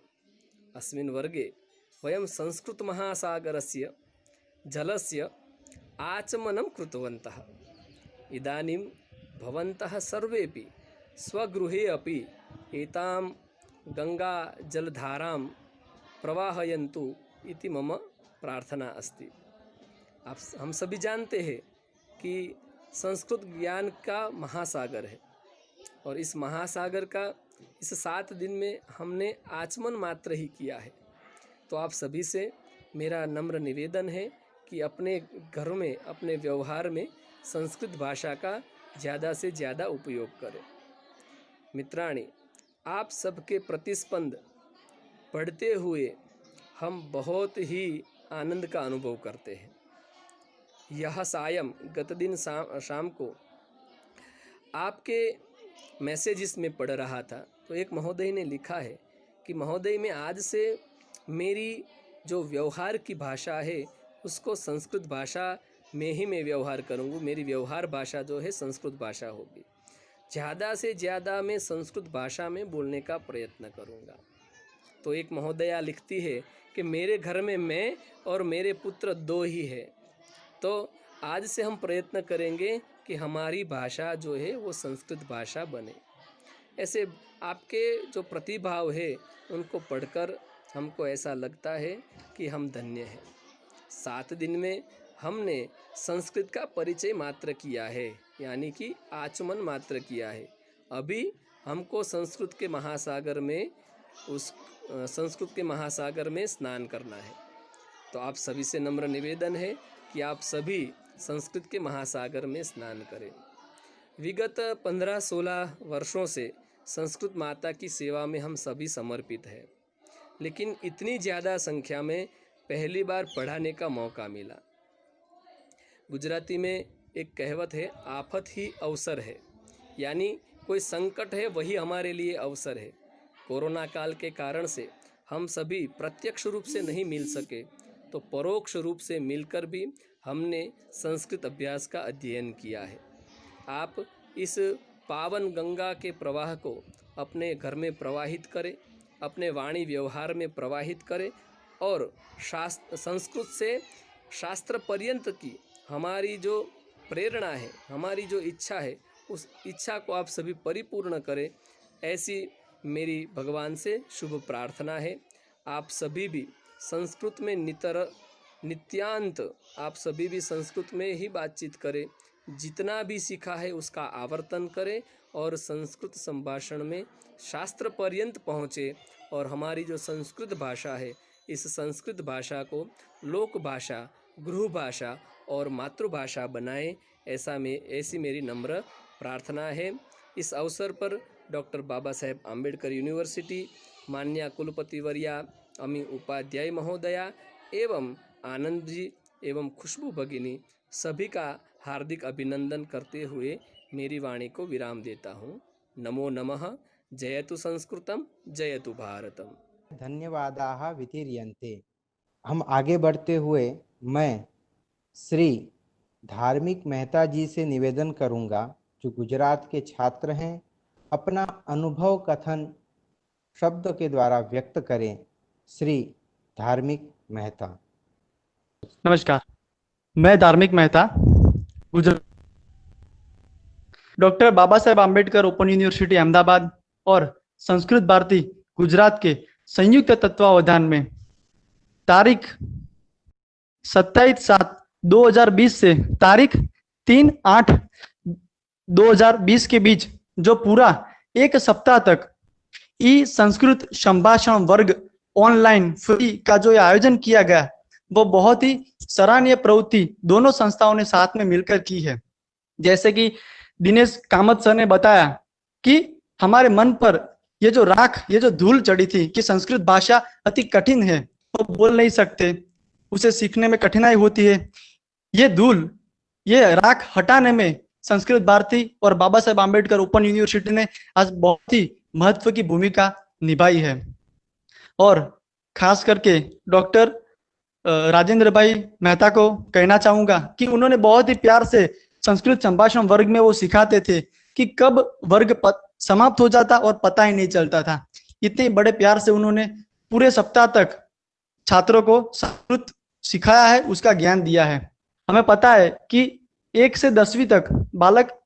अस्मिन् वर्गे वयं संस्कृतमहासागरस्य जलस्य आचमनं कृतवन्तः। इदानीं भवन्तः सर्वेपि स्वगृहे अपि एतां गंगा जलधारां प्रवाहयन्तु इति मम प्रार्थना अस्ति। हम सभी जानते हैं कि संस्कृत ज्ञान का महासागर है और इस महासागर का इस 7 दिन में हमने आचमन मात्र ही किया है। तो आप सभी से मेरा नम्र निवेदन है कि अपने घर में, अपने व्यवहार में संस्कृत भाषा का ज़्यादा से ज़्यादा उपयोग करें। मित्राणि, आप सबके प्रतिस्पंद पढ़ते हुए हम बहुत ही आनंद का अनुभव करते हैं। यह सायं गत दिन शाम को आपके मैसेजेस में पढ़ रहा था तो एक महोदय ने लिखा है कि महोदय, मैं आज से मेरी जो व्यवहार की भाषा है उसको संस्कृत भाषा में ही मैं व्यवहार करूँगी। मेरी व्यवहार भाषा जो है संस्कृत भाषा होगी। ज़्यादा से ज़्यादा मैं संस्कृत भाषा में बोलने का प्रयत्न करूँगा। तो एक महोदया लिखती है कि मेरे घर में मैं और मेरे पुत्र 2 ही है। तो आज से हम प्रयत्न करेंगे कि हमारी भाषा जो है वो संस्कृत भाषा बने। ऐसे आपके जो प्रतिभाव है उनको पढ़कर हमको ऐसा लगता है कि हम धन्य हैं। 7 दिन में हमने संस्कृत का परिचय मात्र किया है, यानी कि आचमन मात्र किया है। अभी हमको संस्कृत के महासागर में स्नान करना है। तो आप सभी से नम्र निवेदन है कि आप सभी संस्कृत के महासागर में स्नान करें। विगत 15-16 वर्षों से संस्कृत माता की सेवा में हम सभी समर्पित हैं, लेकिन इतनी ज़्यादा संख्या में पहली बार पढ़ाने का मौका मिला। गुजराती में एक कहावत है, आफत ही अवसर है, यानी कोई संकट है वही हमारे लिए अवसर है। कोरोना काल के कारण से हम सभी प्रत्यक्ष रूप से नहीं मिल सके, तो परोक्ष रूप से मिलकर भी हमने संस्कृत अभ्यास का अध्ययन किया है। आप इस पावन गंगा के प्रवाह को अपने घर में प्रवाहित करें, अपने वाणी व्यवहार में प्रवाहित करें और संस्कृत से शास्त्र पर्यंत की हमारी जो प्रेरणा है, हमारी जो इच्छा है, उस इच्छा को आप सभी परिपूर्ण करें, ऐसी मेरी भगवान से शुभ प्रार्थना है। आप सभी भी संस्कृत में नित्यांत आप सभी भी संस्कृत में ही बातचीत करें, जितना भी सीखा है उसका आवर्तन करें और संस्कृत संभाषण में शास्त्र पर्यंत पहुँचे और हमारी जो संस्कृत भाषा है, इस संस्कृत भाषा को लोक भाषा, गृह भाषा और मातृभाषा बनाएं, ऐसी मेरी नम्र प्रार्थना है। इस अवसर पर डॉक्टर बाबा साहेब आम्बेडकर यूनिवर्सिटी माननीय कुलपति वर्या अमी उपाध्याय महोदया एवं आनंद जी एवं खुशबू भगिनी सभी का हार्दिक अभिनंदन करते हुए मेरी वाणी को विराम देता हूँ। नमो नमः। जयतु संस्कृतम, जयतु भारतम। धन्यवादाः वितीर्यन्ते। हम आगे बढ़ते हुए मैं श्री धार्मिक मेहता जी से निवेदन करूंगा, जो गुजरात के छात्र हैं, अपना अनुभव कथन शब्द के द्वारा व्यक्त करें। श्री धार्मिक मेहता। नमस्कार, मैं धार्मिक Mehta, Gujarat doctor Baba Saheb Ambedkar open university Ahmedabad और संस्कृत भारती गुजरात के संयुक्त तत्वावधान में तारीख 27/7/2020 से तारीख 3/8/2020 के बीच जो पूरा 1 सप्ताह तक ई संस्कृत संभाषण वर्ग ऑनलाइन फ्री का जो ये आयोजन किया गया वो बहुत ही सराहनीय प्रवृत्ति दोनों संस्थाओं ने साथ में मिलकर की है। जैसे कि दिनेश कामत सर ने बताया कि हमारे मन पर ये जो राख, ये जो धूल चढ़ी थी कि संस्कृत भाषा अति कठिन है, वो बोल नहीं सकते, उसे सीखने में कठिनाई होती है, ये धूल, ये राख हटाने में संस्कृत भारती और बाबा साहेब आम्बेडकर ओपन यूनिवर्सिटी ने आज बहुत ही महत्व की भूमिका निभाई है। और खास करके डॉक्टर राजेंद्र भाई मेहता को कहना चाहूंगा कि उन्होंने बहुत ही प्यार से संस्कृत संभाषण वर्ग में वो सिखाते थे कि कब वर्ग समाप्त हो जाता और पता ही नहीं चलता था। इतने बड़े प्यार से उन्होंने पूरे सप्ताह तक छात्रों को संस्कृत सिखाया है, उसका ज्ञान दिया है। हमें पता है कि 1 से 10वीं तक बालक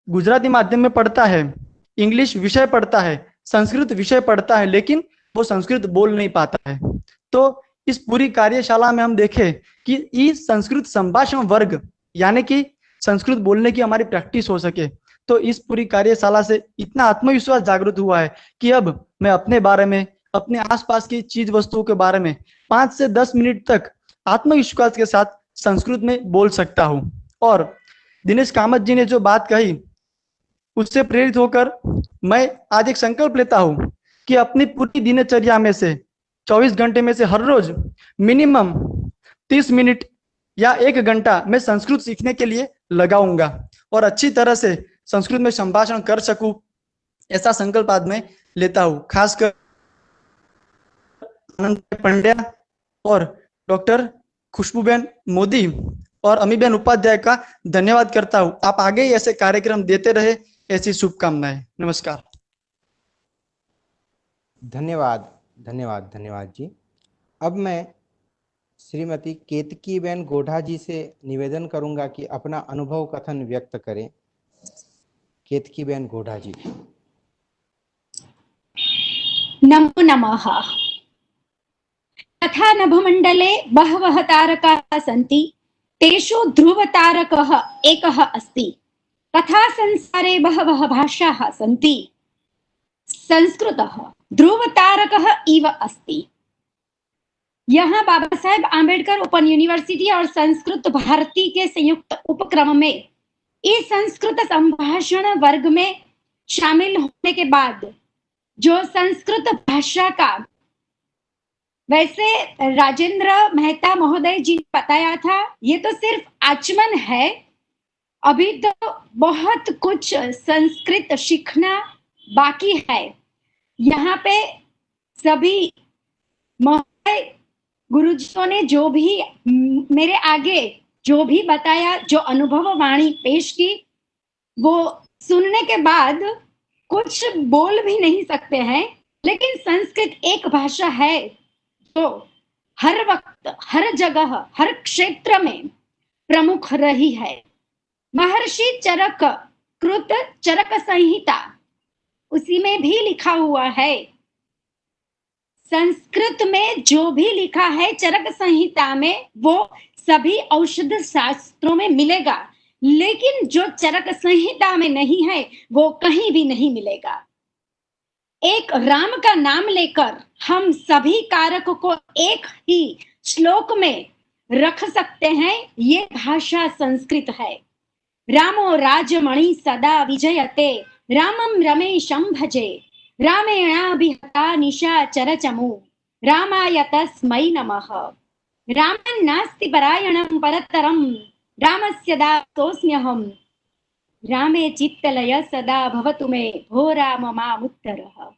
गुजराती माध्यम में पढ़ता है, इंग्लिश विषय पढ़ता है, संस्कृत विषय पढ़ता है, लेकिन वो संस्कृत बोल नहीं पाता है। तो इस पूरी कार्यशाला में हम देखें कि इस संस्कृत संभाषण वर्ग यानी कि संस्कृत बोलने की हमारी प्रैक्टिस हो सके, तो इस पूरी कार्यशाला से इतना आत्मविश्वास जागृत हुआ है कि अब मैं अपने बारे में, अपने आसपास की चीज वस्तुओं के बारे में 5 से 10 मिनट तक आत्मविश्वास के साथ संस्कृत में बोल सकता हूं। और दिनेश कामत जी ने जो बात कही उससे प्रेरित होकर मैं आज एक संकल्प लेता हूं कि अपनी पूरी दिनचर्या में से 24 घंटे में से हर रोज मिनिमम 30 मिनट या 1 घंटा मैं संस्कृत सीखने के लिए लगाऊंगा और अच्छी तरह से संस्कृत में संभाषण कर सकूं, ऐसा संकल्प आज मैं लेता हूं। खासकर आनंद पंड्या और डॉक्टर खुशबूबेन मोदी और अमीबेन उपाध्याय का धन्यवाद करता हूं। आप आगे ही ऐसे कार्यक्रम देते रहे, ऐसी शुभकामनाएं। नमस्कार। धन्यवाद धन्यवाद धन्यवाद जी। अब मैं श्रीमती केतकीबेन गोढ़ा जी से निवेदन करूंगा कि अपना अनुभव कथन व्यक्त करें। केतकीबेन गोढ़ा जी। नमो नमः। तथा नभमण्डले बहवः तारकाः सन्ति, तेषु ध्रुवतारकः एकः अस्ति। तथा संसारे बहवः भाषाः सन्ति, संस्कृतः ध्रुवतारकः इव अस्ति। यहाँ बाबा साहेब आम्बेडकर ओपन यूनिवर्सिटी और संस्कृत भारती के संयुक्त उपक्रम में इस संस्कृत संभाषण वर्ग में शामिल होने के बाद जो संस्कृत भाषा का, वैसे राजेंद्र मेहता महोदय जी ने बताया था, ये तो सिर्फ आचमन है, अभी तो बहुत कुछ संस्कृत सीखना बाकी है। यहाँ पे सभी महोदय गुरुजियों ने जो भी मेरे आगे जो भी बताया, जो अनुभव वाणी पेश की, वो सुनने के बाद कुछ बोल भी नहीं सकते हैं। लेकिन संस्कृत एक भाषा है जो हर वक्त, हर जगह, हर क्षेत्र में प्रमुख रही है। महर्षि चरक कृत चरक संहिता, उसी में भी लिखा हुआ है, संस्कृत में जो भी लिखा है चरक संहिता में वो सभी औषध शास्त्रों में मिलेगा, लेकिन जो चरक संहिता में नहीं है वो कहीं भी नहीं मिलेगा। एक राम का नाम लेकर हम सभी कारक को एक ही श्लोक में रख सकते हैं, ये भाषा संस्कृत है। रामो राजमणि सदा विजयते, रामं रमेशं भजे, रामेणाभिहता निशाचर चमु, रामाय तस्मै नमः। रामं नास्ति परायणं परतरं, रामस्य दासोऽस्म्यहम्, रामे चित्तलय सदा भवतु मे, भो राम मामुत्तरः।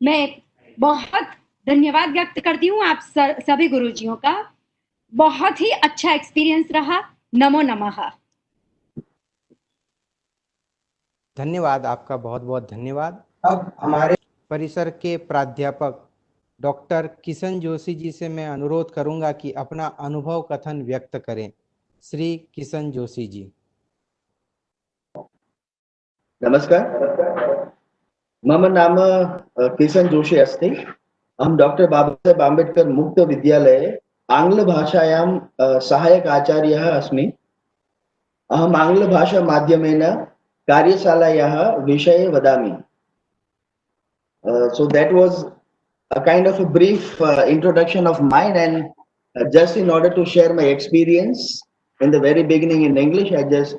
मैं बहुत धन्यवाद व्यक्त करती हूँ आप सभी गुरुजियों का। बहुत ही अच्छा एक्सपीरियंस रहा। नमो नमः। धन्यवाद, आपका बहुत बहुत धन्यवाद। अब हमारे परिसर के प्राध्यापक डॉक्टर किशन जोशी जी से मैं अनुरोध करूंगा कि अपना अनुभव कथन व्यक्त करें। श्री किशन जोशी जी। नमस्कार, मम नाम किशन जोशी अस्ति। अहं डॉक्टर बाबा साहेब आम्बेडकर मुक्त विद्यालये आङ्ग्लभाषायां सहायक आचार्यः अस्मि। अहम् आङ्ग्लभाषा माध्यमेन कार्यशालायाः विषये वदामि। So that was a kind of a brief introduction of mine, and just in order to share my experience in the very beginning in English, I just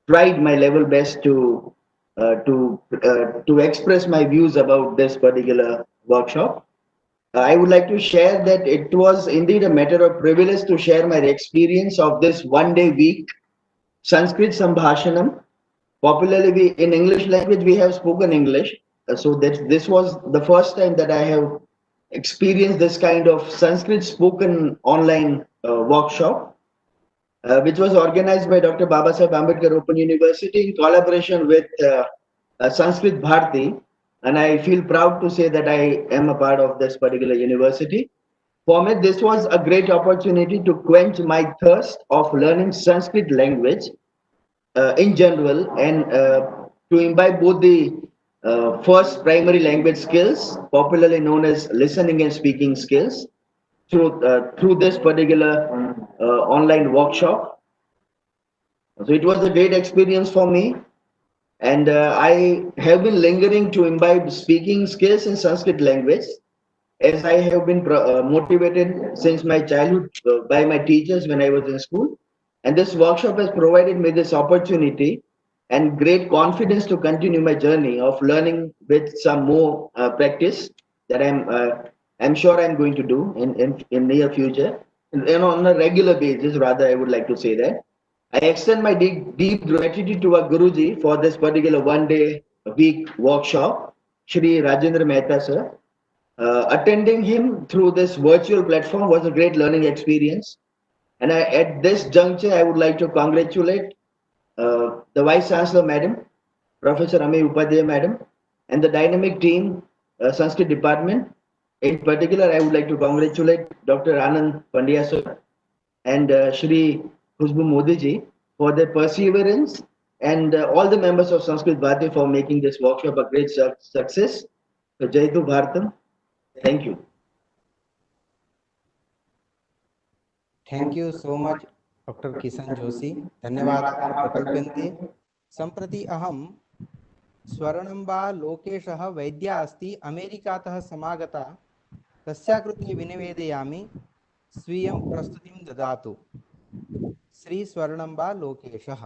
tried my level best to express my views about this particular workshop. I would like to share that it was indeed a matter of privilege to share my experience of this one-day week Sanskrit Sambhashanam. Popularly, in English language, we have spoken English. So that this was the first time that I have experienced this kind of Sanskrit spoken online workshop, which was organized by Dr. Babasaheb Ambedkar Open University in collaboration with Sanskrit Bharati. And I feel proud to say that I am a part of this particular university. For me, this was a great opportunity to quench my thirst of learning Sanskrit language in general, and to imbibe both the first primary language skills, popularly known as listening and speaking skills, through this particular online workshop. So it was a great experience for me, and I have been lingering to imbibe speaking skills in Sanskrit language, as I have been motivated since my childhood by my teachers when I was in school. And this workshop has provided me this opportunity and great confidence to continue my journey of learning with some more practice that I'm sure I'm going to do in near future, and on a regular basis, rather, I would like to say that. I extend my deep gratitude to our Guruji for this particular one-day week workshop, Shri Rajendra Mehta sir. Attending him through this virtual platform was a great learning experience. And at this juncture, I would like to congratulate the Vice Chancellor Madam, Professor Ami Upadhyay Madam, and the dynamic team, Sanskrit Department. In particular, I would like to congratulate Dr. Anand Pandya sir and Shri Khushbu Modi ji for their perseverance, and all the members of Sanskrit Bharati for making this workshop a great success. So, Jaitu Bharatam. Thank you. Thank you so much doctor Kishan Joshi, धन्यवादाः प्रकल्प्यन्ते। सम्प्रति अहं स्वर्णम्बा लोकेशः वैद्या अस्ति, अमेरिकातः समागता, तस्या कृते विनिवेदयामि, स्वीयं प्रस्तुतिं ददातु। श्री स्वर्णम्बा लोकेशः।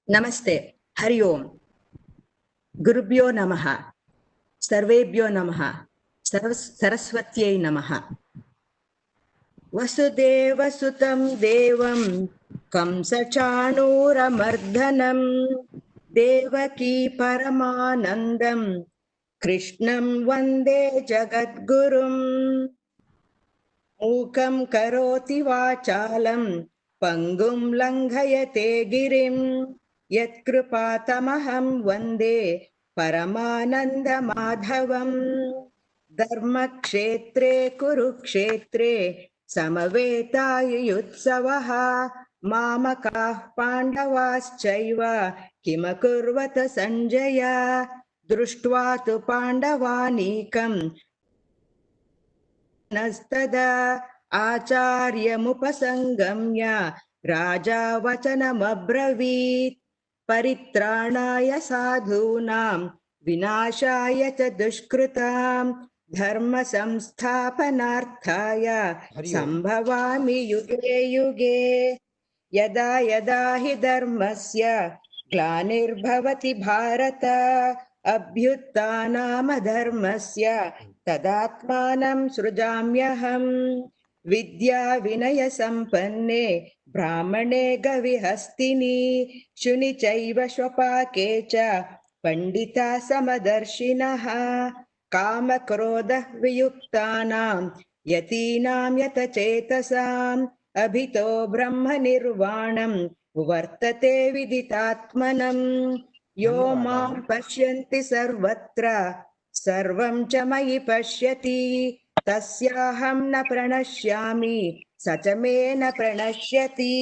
नमस्ते, हरि ओम, गुरुभ्यो नमः, सर्वेभ्यो नमः, सरस्वत्यै नमः। वसुदेवसुतं देवं कंसचाणूरमर्दनं देवकी परमानन्दं कृष्णं वन्दे जगद्गुरुम्। मूकं करोति वाचालं पङ्गुं लङ्घयते गिरिं यत्कृपातमहं वन्दे परमानन्दमाधवम्। धर्मक्षेत्रे कुरुक्षेत्रे समवेतायुयुत्सवः मामकाः पाण्डवाश्चैव किमकुर्वत सञ्जय। दृष्ट्वा तु पाण्डवानीकं नस्तदा आचार्यमुपसङ्गम्य राजा वचनमब्रवीत्। परित्राणाय साधूनां विनाशाय च दुष्कृतां धर्म संस्थापनार्थाय संभवामि युगे युगे। यदा यदा हि धर्मस्य ग्लानिर्भवति भारत अभ्युत्थानमधर्मस्य तदात्मानं सृजाम्यहम्। विद्या विनय संपन्ने ब्राह्मणे गविहस्तिनि शुनि चैव स्वपाके च पंडिता समदर्शिनः। काम क्रोध वियुक्तानां यतीनां यतचेतसाम् अभितो ब्रह्म निर्वाणं वर्तते विदितात्मनम्। यो मां पश्यन्ति सर्वत्र सर्वं च मयि पश्यति तस्याहं न प्रणश्यामि स च मे न प्रणश्यति।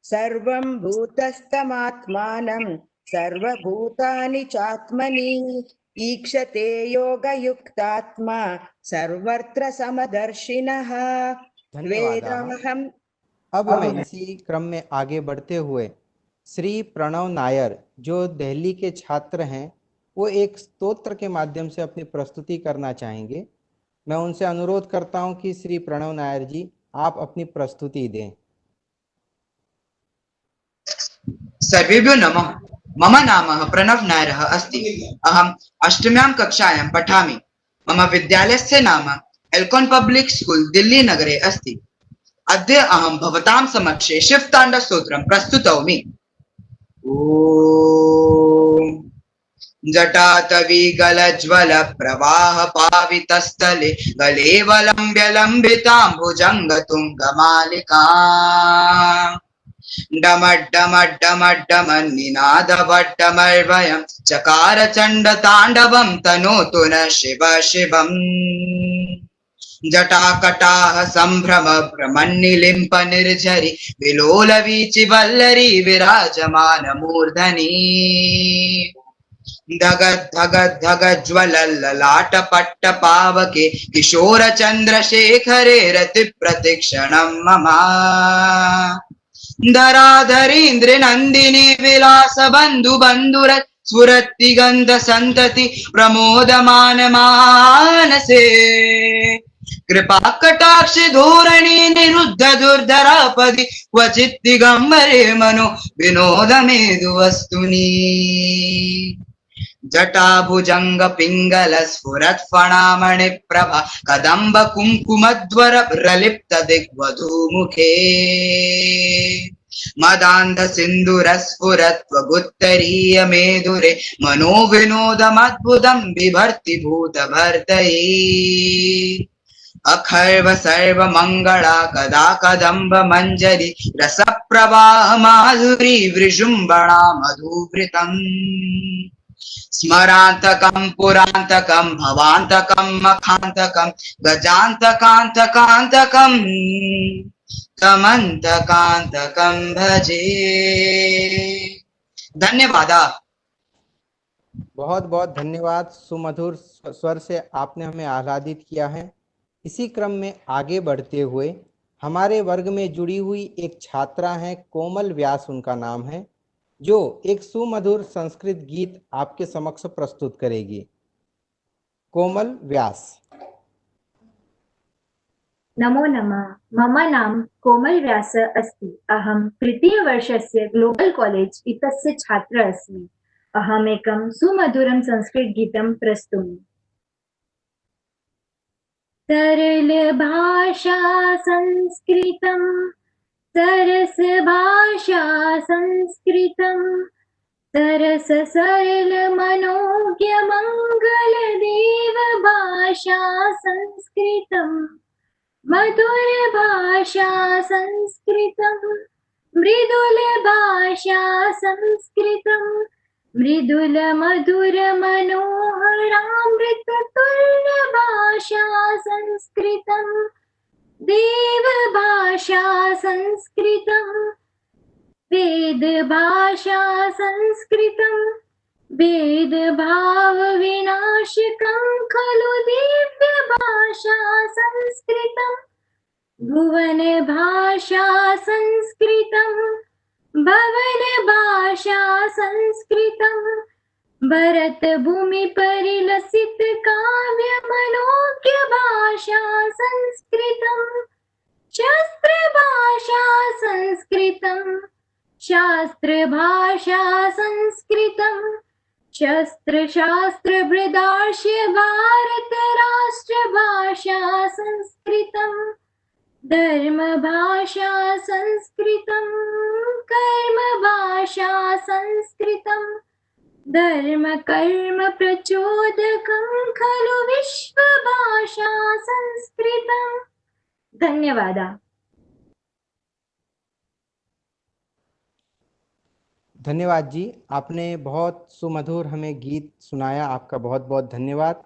सर्वं भूतस्थमात्मानं सर्वभूतानि चात्मनि ईक्षते योगयुक्तात्मा सर्वत्र समदर्शिनः। धन्यवाद। अब मैं इसी क्रम में आगे बढ़ते हुए श्री प्रणव नायर, जो दिल्ली के छात्र हैं, वो एक स्तोत्र के माध्यम से अपनी प्रस्तुति करना चाहेंगे। मैं उनसे अनुरोध करता हूं कि श्री प्रणव नायर जी आप अपनी प्रस्तुति दें। सर्वेभ्यो नमः। मम नाम प्रणव नायरः अस्ति। अहम् 8मीं कक्षायां पठामि। मम विद्यालयस्य नाम एल्कोन पब्लिक स्कूल दिल्ली नगरे अस्ति। अद्य अहं भवतां समक्षे शिवताण्डव स्तोत्रं प्रस्तुतौमि। ॐ जटातविगलज्वल प्रवाह पावितस्थले गलेवलम्ब्य लम्बिताम्बुजङ्ग तुङ्गमालिका डमड्डमड्डमड्डमन्निनादवड्डमर्वयं चकार चण्डताण्डवं तनोतु न शिव शिवम्। जटाकटाह सम्भ्रम भ्रमन्निलिम्प निर्झरि विलोल वीचि वल्लरी विराजमान मूर्धनि। धगद् धगद् धगद् ज्वलल्ललाट पट्ट पावके किशोर चन्द्रशेखरे रति प्रतिक्षणं मम। धराधरीन्द्र नन्दिनी विलास बन्धु बन्धुरत् स्फुरति गन्ध सन्तति प्रमोदमान मानसे। कृपा कटाक्ष धोरणी निरुद्ध दुर्धरापदि क्वचित् दिगम्बरे मनो विनोद मेदु वस्तुनि। जटाभुजंग पिंगल स्फुरत् फणामणि प्रभा कदम्ब कुंकुमध्वर प्रलिप्त दिग्वधू मुखे। मदान्ध सिंदूर स्फुरत् गुत्तरीय मेधुरे मनो विनोदमद्भुतं बिभर्ति भूत भर्तये। अखर्व सर्व मंगला कदा कदम्ब मंजरी रस प्रवाह माधुरी विजृंभणा मधुवृतम्। स्मरान्तकं पुरान्तकं भवान्तकं मखान्तकं गजान्तकान्तकान्तकं तमन्तकान्तकं भजे। धन्यवाद। बहुत बहुत धन्यवाद। सुमधुर स्वर से आपने हमें आह्लादित किया है। इसी क्रम में आगे बढ़ते हुए हमारे वर्ग में जुड़ी हुई एक छात्रा हैं, कोमल व्यास उनका नाम है, जो एक सुमधुर संस्कृत गीत आपके समक्ष प्रस्तुत करेगी। कोमल व्यास। नमो नमः। मम नाम कोमल व्यास अस्ति। अहं तृतीयवर्षस्य ग्लोबल कॉलेज इत्यस्य छात्रा अस्मि। अहमेकं सुमधुरं संस्कृत गीतं प्रस्तौमि। सरल भाषा संस्कृतं सरस भाषा संस्कृतं सरस सरल मनोज्ञ मंगल देव भाषा संस्कृतं मधुर भाषा संस्कृतं मृदुल भाषा संस्कृतं मृदुल मधुर मनोहरामृत तुल्य भाषा संस्कृतं देव भाषा संस्कृतं वेद भाषा संस्कृतं वेद भाव विनाशकं खलु दिव्य भाषा संस्कृतं भुवन भाषा संस्कृतं भवन भाषा संस्कृतं भरत भूमि परिलसित काव्य मनोज्ञ भाषा संस्कृतं शास्त्र भाषा संस्कृतं शास्त्र भाषा संस्कृतं शस्त्र शास्त्र बृदाश्य भारत राष्ट्र भाषा संस्कृतं धर्म भाषा संस्कृतं कर्म भाषा संस्कृतं धर्म कर्म प्रचोदकं खलु विश्व भाषा संस्कृतं। धन्यवाद। धन्यवाद जी, आपने बहुत सुमधुर हमें गीत सुनाया। आपका बहुत बहुत धन्यवाद।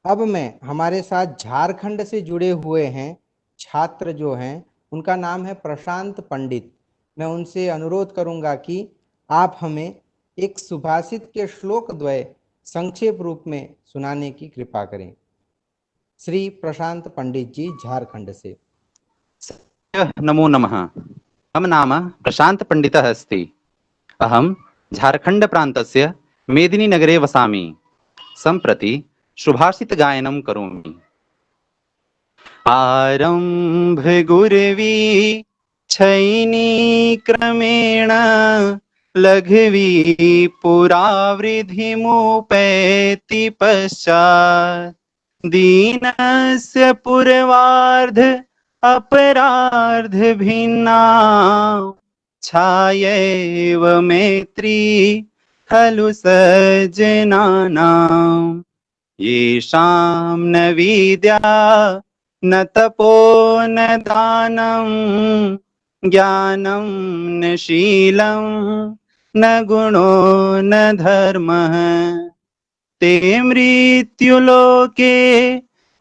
अब मैं हमारे साथ झारखंड से जुड़े हुए हैं छात्र जो हैं, उनका नाम है प्रशांत पंडित। मैं उनसे अनुरोध करूंगा कि आप हमें एक सुभाषित के श्लोक द्वय संक्षेप रूप में सुनाने की कृपा करें। श्री प्रशांत पंडित जी, झारखंड से। नमो नमः। मम नाम प्रशांत पंडितः अस्ति। अहं झारखंड प्रान्तस्य मेदिनी नगरे वसामि। सम्प्रति शुभाषित गायनं करोमि। आरम्भ गुरवी छैनी क्रमेण लघवी पुरावृद्धिमुपैति पश्चात् दीनस्य पूर्वार्ध अपरार्ध भिन्ना छायैव मैत्री खलु सज्जनानाम् येषां न विद्या न तपो न दानं ज्ञानं न शीलं न गुणो न धर्मः ते मृत्युलोके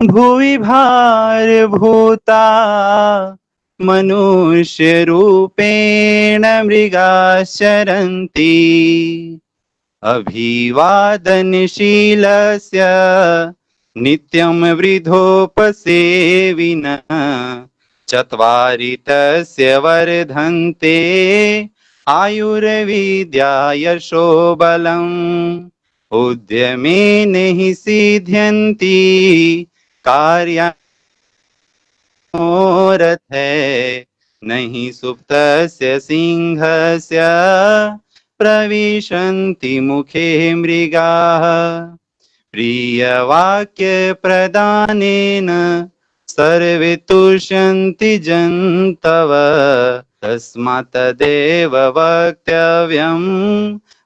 भुवि भारभूता मनुष्यरूपेण मृगाश्चरन्ति। अभिवादनशीलस्य नित्यं वृद्धोपसेविनः चत्वारि तस्य वर्धन्ते आयुर्विद्या यशो बलम् उद्यमेन हि सिद्ध्यन्ति कार्याणोरथे नहि सुप्तस्य सिंहस्य प्रविशन्ति मुखे मृगाः प्रियवाक्यप्रदानेन सर्वे तुष्यन्ति जन्तव तस्मात् तदेव वक्तव्यं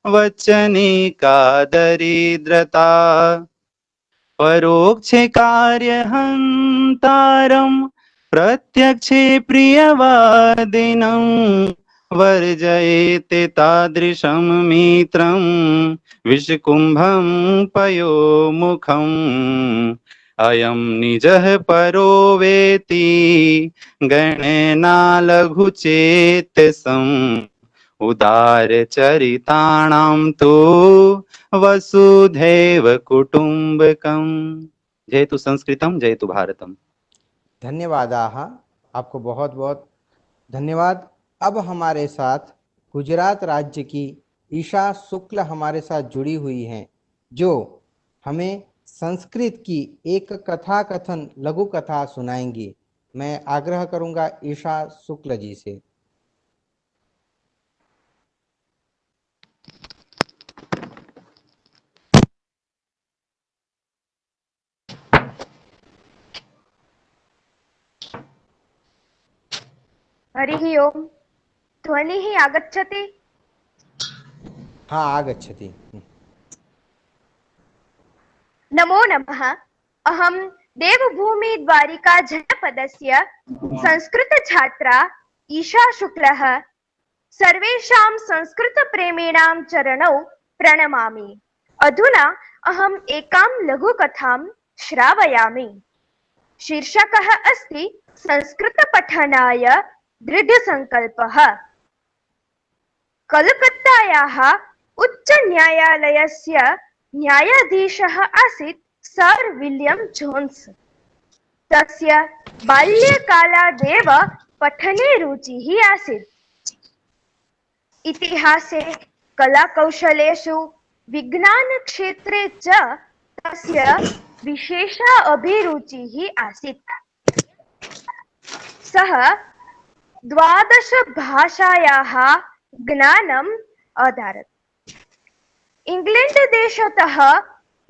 वचने का दरिद्रता परोक्षे कार्यहन्तारं प्रत्यक्षे प्रियवादिनं वर्जयेते तादृशं मित्रं विषकुम्भं पयोमुखम् अयं निजः परो वेति गणना लघुचेतसम् उदारचरिताणां तु वसुधैव कुटुम्बकम्। जयतु संस्कृतं जयतु भारतम्। धन्यवादाः, आपको बहुत बहुत धन्यवाद। अब हमारे साथ गुजरात राज्य की ईशा शुक्ल हमारे साथ जुड़ी हुई हैं, जो हमें संस्कृत की एक कथा कथन लघु कथा सुनाएंगी। मैं आग्रह करूंगा ईशा शुक्ल जी से। हरिः ओम्। ध्वनिः आगच्छति? हाँ, आगच्छति। नमो नमः। अहं देवभूमि द्वारिका जनपदस्य संस्कृत छात्रा ईशा शुक्लः सर्वेषां संस्कृतप्रेमिणां चरणौ प्रणमामि। अधुना अहम् एकां लघुकथां श्रावयामि। शीर्षकः अस्ति संस्कृतपठनाय दृढसङ्कल्पः। कलकत्तायाः उच्चन्यायालयस्य न्यायाधीशः आसीत् सर् विलियम् जोन्स्। तस्य बाल्यकालादेव पठने रुचिः आसीत्। इतिहासे, कलाकौशलेषु, विज्ञानक्षेत्रे च तस्य विशेषा अभिरुचिः आसीत्। सः 12 भाषायाः ज्ञानम् अधारत्। इंग्लैंड देशतः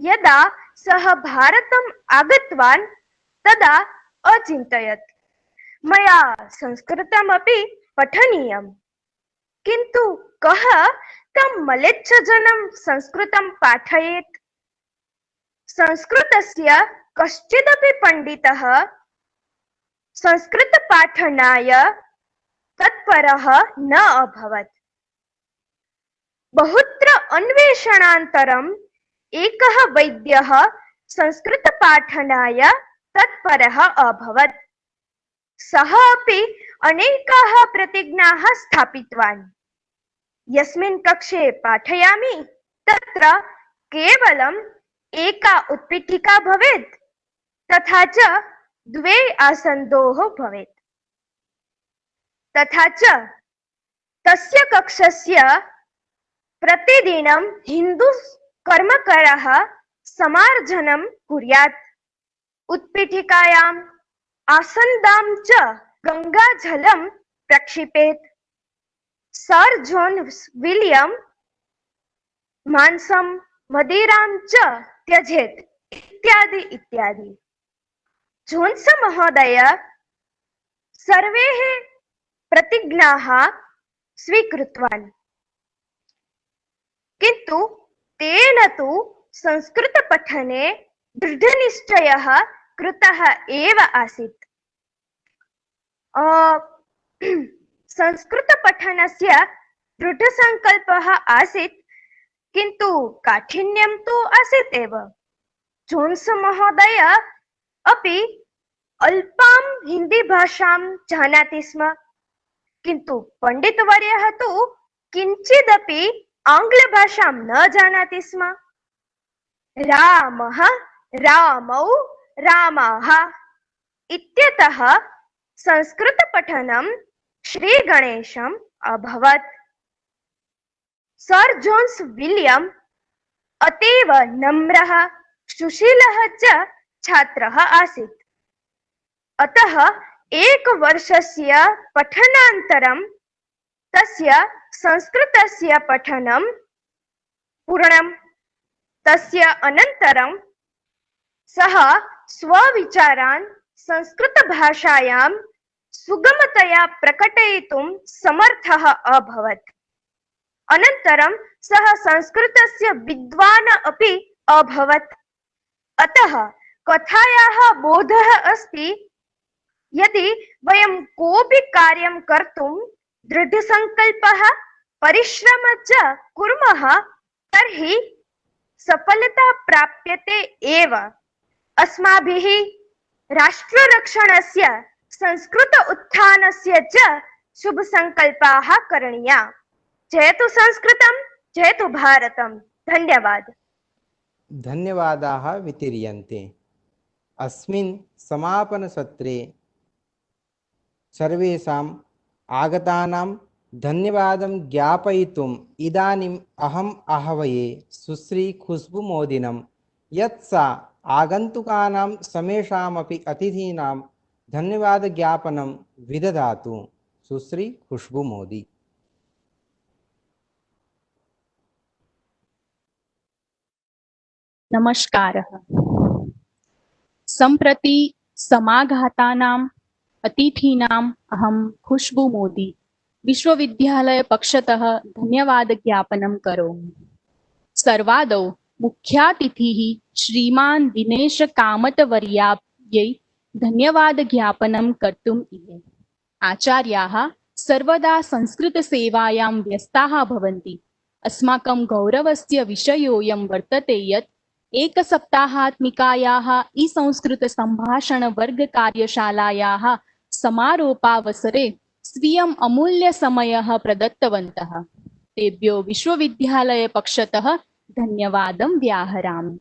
यदा सः भारतम् आगतवान् तदा अचिन्तयत् मया संस्कृतमपि पठनीयम्, किन्तु कः तं मलेच्छजनं संस्कृतं पाठयेत्? संस्कृतस्य कश्चिदपि पण्डितः संस्कृतपाठनाय तत्परः न अभवत्। बहुत्र अन्वेषणानन्तरम् एकः वैद्यः संस्कृतपाठनाय तत्परः अभवत्। सः अपि अनेकाः प्रतिज्ञाः स्थापितवान्। यस्मिन् कक्षे पाठयामि तत्र केवलम् एका उत्पीठिका भवेत्, तथा च 2 आसन्दोः भवेत्। तथा च तस्य कक्षस्य प्रतिदिनं हिन्दू कर्मकरः समार्जनं कुर्यात्। उत्पीठिकायाम् आसन्दां च गङ्गाजलं प्रक्षिपेत्। सर् जोन् विलियम् मांसं मदिरां च त्यजेत् इत्यादि इत्यादि। जोन्स् महोदय सर्वेः प्रतिज्ञाः स्वीकृतवान्, किन्तु तेन तु संस्कृतपठने दृढनिश्चयः कृतः एव आसीत्। संस्कृतपठनस्य दृढसङ्कल्पः आसीत्, किन्तु काठिन्यं तु आसीत् एव। जोन्स् महोदय अपि अल्पां हिन्दीभाषां जानाति स्म, किन्तु पण्डितवर्यः तु किञ्चिदपि आङ्ग्लभाषां न जानाति स्म। रामः, रामौ, रामाः इत्यतः संस्कृतपठनं श्रीगणेशम् अभवत्। सर् जोन्स् विलियम् अतीव नम्रः सुशीलः च छात्रः आसीत्। अतः एकवर्षस्य पठनान्तरं तस्य संस्कृतस्य पठनं पूर्णं। तस्य अनन्तरं सः स्वविचारान् संस्कृतभाषायां सुगमतया प्रकटयितुं समर्थः अभवत्। अनन्तरं सः संस्कृतस्य विद्वान् अपि अभवत्। अतः कथायाः बोधः अस्ति, यदि वयं कोऽपि कार्यं कर्तुं दृढसङ्कल्पः परिश्रमः च कुर्मः तर्हि सफलता प्राप्यते एव। अस्माभिः राष्ट्ररक्षणस्य, संस्कृत उत्थानस्य च शुभसङ्कल्पाः करणीया। जयतु संस्कृतं, जयतु भारतम्। धन्यवाद। धन्यवादाः वितीर्यन्ते। अस्मिन् समापनसत्रे सर्वेषाम् आगतानां धन्यवादं ज्ञापयितुम् इदानीम् अहम् आह्वये सुश्री खुशबू मोदिनं, यत् सा आगन्तुकानां समेषामपि अतिथीनां धन्यवादज्ञापनं विदधातु। सुश्री खुशबू मोदी। नमस्कारः। सम्प्रति समागतानाम् अतिथीनाम् अहं खुशबू मोदी विश्वविद्यालयपक्षतः धन्यवादज्ञापनं करोमि। सर्वादौ मुख्यातिथिः श्रीमान् दिनेशकामतवर्यायै धन्यवादज्ञापनं कर्तुम् इहे। आचार्याः सर्वदा संस्कृतसेवायां व्यस्ताः भवन्ति। अस्माकं गौरवस्य विषयोऽयं वर्तते यत् एकसप्ताहात्मिकायाः ई-संस्कृतसम्भाषणवर्गकार्यशालायाः समारोपावसरे स्वीयम् अमूल्यसमयः प्रदत्तवन्तः। तेभ्यो विश्वविद्यालयपक्षतः धन्यवादं व्याहरामि।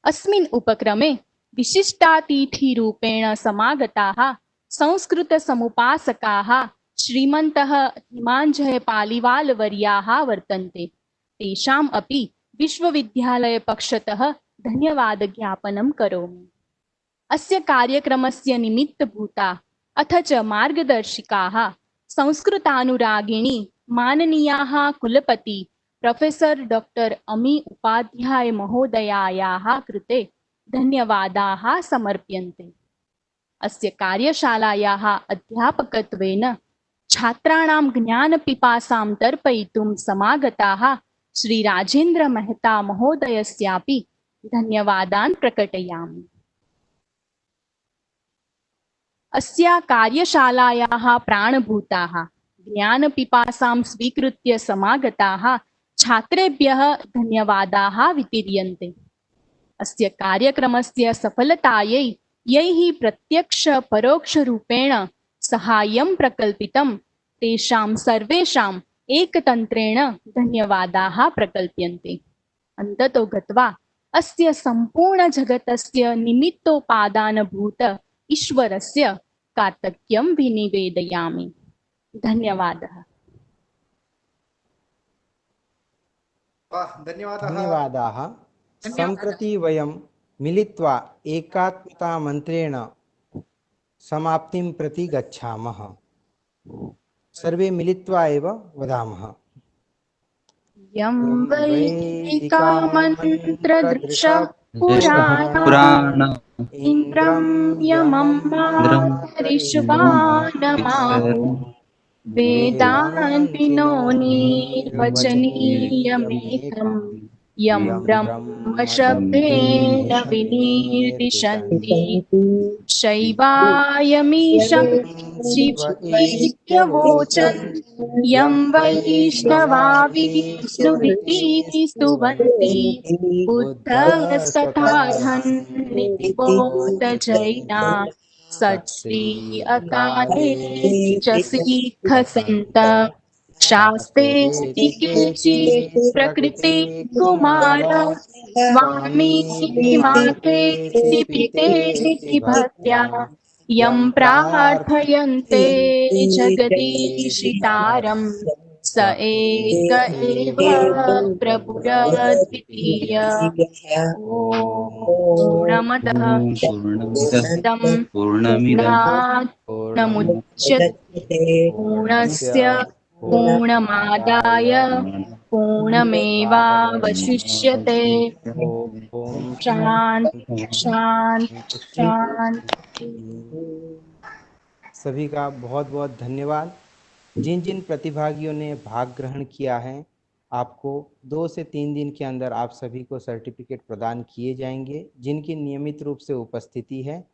अस्मिन् उपक्रमे विशिष्टातिथिरूपेण समागताः संस्कृतसमुपासकाः श्रीमन्तः हिमाञ्जय पालिवालवर्याः वर्तन्ते। तेषाम् अपि विश्वविद्यालयपक्षतः धन्यवादज्ञापनं करोमि। अस्य कार्यक्रमस्य निमित्तभूता अथ च मार्गदर्शिकाः संस्कृतानुरागिणी माननीयाः कुलपति प्रोफेसर डॉक्टर अमी उपाध्याय महोदयायाः कृते धन्यवादाः समर्प्यन्ते। अस्य कार्यशालायाः अध्यापकत्वेन छात्राणां ज्ञानपिपासां तर्पयितुं समागताः श्री राजेन्द्र मेहता महोदयस्यापि धन्यवादान् प्रकटयामि। अस्या कार्यशालायाः प्राणभूताः ज्ञानपिपासां स्वीकृत्य समागताः छात्रेभ्यः धन्यवादाः वितीर्यन्ते। अस्य कार्यक्रमस्य सफलतायै यैः प्रत्यक्ष परोक्षरूपेण सहाय्यं प्रकल्पितं तेषां सर्वेषाम् एकतन्त्रेण धन्यवादाः प्रकल्प्यन्ते। अन्ततो गत्वा अस्य सम्पूर्णजगतस्य निमित्तोपादानभूत ईश्वरस्य कार्तक्यं विनिवेदयामि। धन्यवादः। धन्यवादः। धन्यवादाः। सम्प्रति वयं मिलित्वा एकात्मता मंत्रेण समाप्तिं प्रति गच्छामः। सर्वे मिलित्वा एव वदामः। यं वैदिका मन्त्रदृशः पुराण इन्द्रं यमं मातरिश्वानमाहु वेदान्तिनो निर्वचनीयमेकम् यं ब्रह्मशब्देन विनिर्दिशन्ति शैवायमीशं शिवैक्यवोचन् यं वैष्णवा विष्णुरिति स्तुवन्ति बुद्धस्तथा धन्निबोध जैना सत्श्री अकाले च सिद्धसन्त शास्त्रे केचित् प्रकृति कुमार स्वामी माते पितेति भक्त्या यं प्रार्थयन्ते जगदीशितारं स एक एव प्रभुरद्वितीय। पूर्णमदः पूर्णमिदं पूर्णमुदच्यते पूर्णस्य पूर्णमादाय पूर्णमेवावशिष्यते। शांति शांति शांति। सभी का बहुत बहुत धन्यवाद। जिन जिन प्रतिभागियों ने भाग ग्रहण किया है, आपको 2 से 3 दिन के अंदर आप सभी को सर्टिफिकेट प्रदान किए जाएंगे, जिनकी नियमित रूप से उपस्थिति है।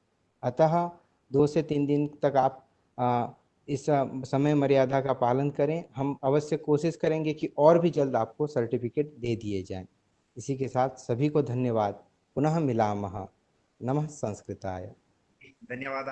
अतः 2 से 3 दिन तक आप इस समय मर्यादा का पालन करें। हम अवश्य कोशिश करेंगे कि और भी जल्द आपको सर्टिफिकेट दे दिए जाएं। इसी के साथ सभी को धन्यवाद। पुनः मिलामः। नमः संस्कृताय। धन्यवाद।